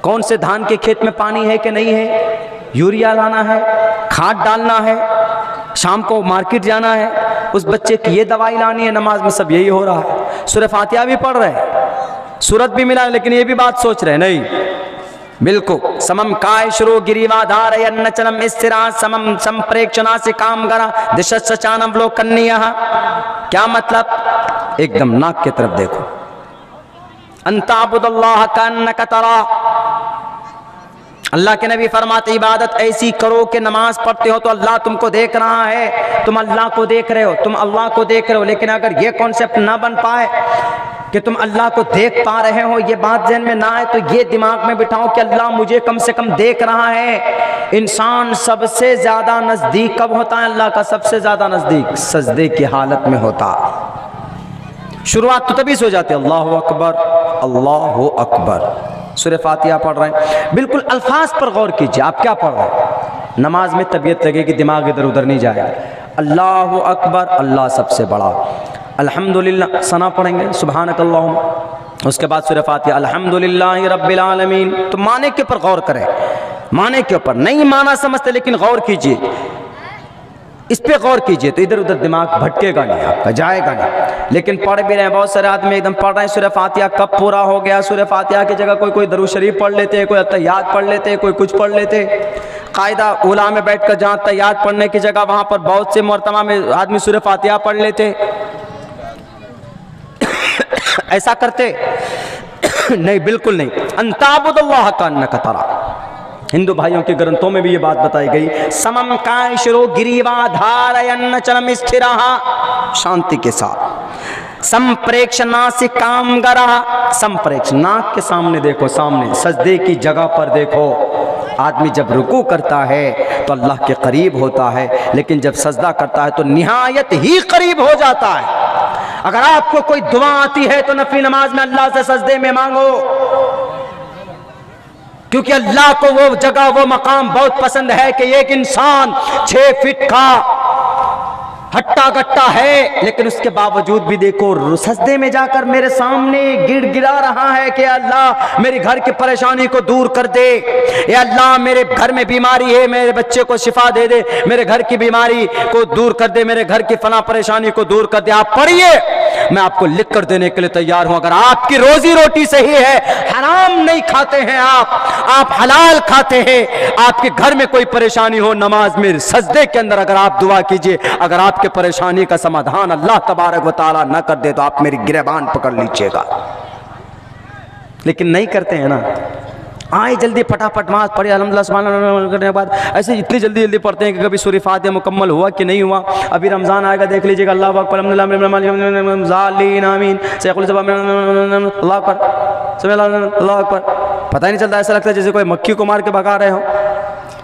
कौन से धान के खेत में पानी है कि नहीं है, यूरिया लाना है, खाद डालना है, शाम को मार्केट जाना है, उस बच्चे की ये दवाई लानी है। नमाज में सब यही हो रहा है। सूरह फातिहा भी पढ़ रहे हैं, सूरत भी मिला, लेकिन ये भी बात सोच रहे हैं नहीं, बिल्कुल समम काय शुरू गिरीवाधार नचनम स्थिरा समम संप्रेक्षणा से काम करा दिशा सचानम लोकन्या। क्या मतलब? एकदम नाक की तरफ देखो, अंताबुदल्लाह कन्नक तरा, अल्लाह के नबी फरमाते इबादत ऐसी करो कि नमाज पढ़ते हो तो अल्लाह तुमको देख रहा है, तुम अल्लाह को देख रहे हो, तुम अल्लाह को देख रहे हो। लेकिन अगर ये कॉन्सेप्ट ना बन पाए कि तुम अल्लाह को देख पा रहे हो, ये बात ज़हन में ना आए, तो ये दिमाग में बिठाओ कि अल्लाह मुझे कम से कम देख रहा है। इंसान सबसे ज़्यादा नज़दीक कब होता है अल्लाह का? सबसे ज़्यादा नज़दीक सजदे की हालत में होता। शुरुआत तो तभी से हो जाती है, अल्लाहु अकबर अल्लाहु अकबर। सूरह फातिहा पढ़ रहे हैं, बिल्कुल अल्फाज पर गौर कीजिए, आप क्या पढ़ रहे हैं। नमाज में तबीयत लगेगी, दिमाग इधर उधर नहीं जाएगा। अल्लाहु अकबर, अल्लाह सबसे बड़ा। अल्हम्दुलिल्लाह सना पढ़ेंगे, सुब्हानकल्लाहुम्मा। उसके बाद सूरह फातिहा अल्हम्दुलिल्लाहि रब्बिल आलमीन। तो माने के ऊपर गौर करें, माने के ऊपर नहीं माना समझते, लेकिन गौर कीजिए, इस पे गौर कीजिए, तो इधर उधर दिमाग भटकेगा नहीं, आपका जाएगा नहीं। लेकिन पढ़ भी रहे हैं, बहुत सारे आदमी एकदम पढ़ रहे हैं सूरह फातिहा, कब पूरा हो गया। सूरह फातिहा की जगह कोई दरूद शरीफ पढ़ लेते हैं, कोई अत्तहियात पढ़ लेते हैं, कोई कुछ पढ़ लेते। कायदा उला में बैठकर जहाँ अत्तहियात पढ़ने की जगह वहाँ पर बहुत से मरतबा में आदमी सूरह फातिहा पढ़ लेते। ऐसा करते नहीं, बिल्कुल नहीं। अंताबुदल्लाह कान्नका तरा। हिंदू भाइयों के ग्रंथों में भी ये बात बताई गई, समम कायशिरो गिरीवा धारयन्न चलम स्थिरहा, शांति के साथ। संप्रेक्ष नासिकाम गरहा, संप्रेक्ष नाक के सामने देखो, सामने सजदे की जगह पर देखो। आदमी जब रुकू करता है तो अल्लाह के करीब होता है, लेकिन जब सजदा करता है तो निहायत ही करीब हो जाता है। अगर आपको कोई दुआ आती है तो नफली नमाज में अल्लाह से सजदे में मांगो, क्योंकि अल्लाह को वो जगह, वो मकाम बहुत पसंद है कि एक इंसान 6 फीट का हट्टा गट्टा है, लेकिन उसके बावजूद भी देखो सजदे में जाकर मेरे सामने गिड़गिड़ा रहा है कि अल्लाह मेरी घर की परेशानी को दूर कर दे, या अल्लाह मेरे घर में बीमारी है, मेरे बच्चे को शिफा दे दे, मेरे घर की बीमारी को दूर कर दे, मेरे घर की फला परेशानी को दूर कर दे। आप पढ़िए, मैं आपको लिख कर देने के लिए तैयार हूं। अगर आपकी रोजी रोटी सही है, हराम नहीं खाते हैं आप हलाल खाते हैं, आपके घर में कोई परेशानी हो, नमाज में सजदे के अंदर अगर आप दुआ कीजिए, अगर आपके परेशानी का समाधान अल्लाह तबारक व तआला न कर दे तो आप मेरी गिरबान पकड़ लीजिएगा। लेकिन नहीं करते हैं ना, आए जल्दी फटाफट नमाज पढ़े, अल्हम्दुलिल्लाह सुभान अल्लाह करने के बाद ऐसे इतनी जल्दी जल्दी पढ़ते हैं कि कभी सूरह फातिहा मुकम्मल हुआ कि नहीं हुआ। अभी रमज़ान आएगा, देख लीजिएगा, अल्लाह अकबर अल्लाह अकबर, पता ही नहीं चलता, ऐसा लगता है जैसे कोई मक्खी को मार के भगा रहे हो।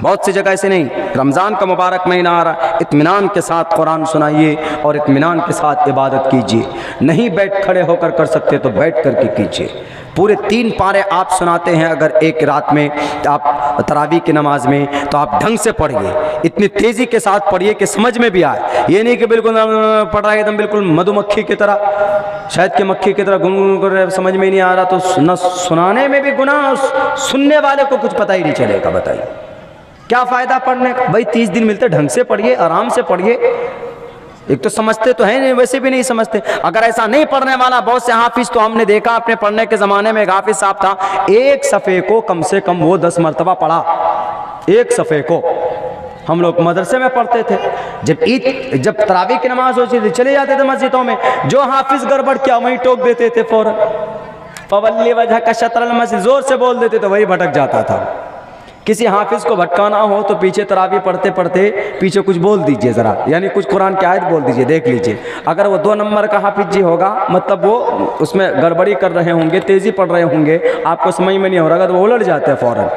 बहुत सी जगह ऐसे नहीं। रमज़ान का मुबारक महीना आ रहा है, इत्मीनान के साथ कुरान सुनाइए और इत्मीनान के साथ इबादत कीजिए। नहीं बैठ खड़े होकर कर सकते तो बैठ करके कीजिए। पूरे 3 पारे आप सुनाते हैं अगर एक रात में, आप तरावी की नमाज में, तो आप ढंग से पढ़िए, इतनी तेज़ी के साथ पढ़िए कि समझ में भी आए। ये नहीं कि बिल्कुल पढ़ रहा है एकदम बिल्कुल मधुमक्खी की तरह, शायद की मक्खी की तरह गुनगुन कर रहे, समझ में नहीं आ रहा, तो न सुनाने में भी गुनाह, सुनने वाले को कुछ पता ही नहीं चलेगा। बताइए क्या फ़ायदा पढ़ने का? भाई 30 दिन मिलते, ढंग से पढ़िए, आराम से पढ़िए। एक तो समझते तो है नहीं, वैसे भी नहीं समझते। अगर ऐसा नहीं पढ़ने वाला, बहुत से हाफिज तो हमने देखा अपने पढ़ने के ज़माने में, एक हाफिज साहब था, एक सफ़े को कम से कम वो 10 मरतबा पढ़ा। एक सफ़े को हम लोग मदरसे में पढ़ते थे, जब तरावी की नमाज होती थी चले जाते थे मस्जिदों में, जो हाफिज गड़बड़ किया वहीं टोक देते थे फ़ौरन, फवल्ली वजह का शत्रल मस्जिद जोर से बोल देते तो वही भटक जाता था। किसी हाफिज को भटकाना हो तो पीछे तरावी पढ़ते पढ़ते पीछे कुछ बोल दीजिए ज़रा, यानी कुछ कुरान की आयत बोल दीजिए, देख लीजिए। अगर वो 2 नंबर का हाफिज जी होगा, मतलब वो उसमें गड़बड़ी कर रहे होंगे, तेज़ी पढ़ रहे होंगे, आपको समझ में नहीं हो रहा तो वो उलट जाते हैं फ़ौरन।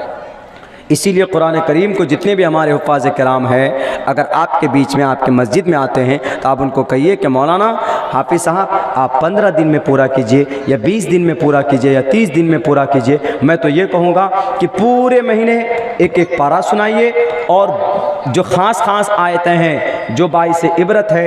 इसीलिए कुरान करीम को जितने भी हमारे हुफ़ाज़ किराम हैं, अगर आपके बीच में, आपके मस्जिद में आते हैं तो आप उनको कहिए कि मौलाना हाफिज़ साहब आप 15 दिन में पूरा कीजिए, या 20 दिन में पूरा कीजिए, या 30 दिन में पूरा कीजिए। मैं तो ये कहूँगा कि पूरे महीने एक एक पारा सुनाइए, और जो ख़ास आयतें हैं, जो बाइस इबरत है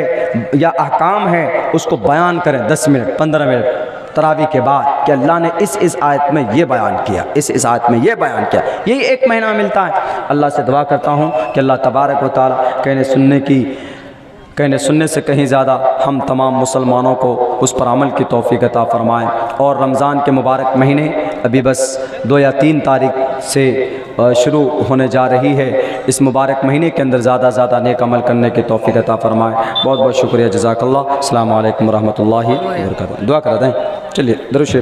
या अहकाम है, उसको बयान करें 10 मिनट 15 मिनट तरावी के बाद कि अल्लाह ने इस आयत में ये बयान किया, इस आयत में ये बयान किया। यही 1 महीना मिलता है। अल्लाह से दुआ करता हूँ कि अल्लाह तबारक व तआला कहने सुनने से कहीं ज़्यादा हम तमाम मुसलमानों को उस पर अमल की तौफीक अता फ़रमाएँ। और रमज़ान के मुबारक महीने अभी बस 2 या 3 तारीख से शुरू होने जा रही है। इस मुबारक महीने के अंदर ज़्यादा से ज़्यादा नेक अमल करने की तौफीक अता फ़रमाएँ। बहुत बहुत शुक्रिया, जज़ाकल्लाह। अस्सलामु अलैकुम व रहमतुल्लाहि व बरकातहू। दुआ करा दें, चलिए दरूद शरीफ।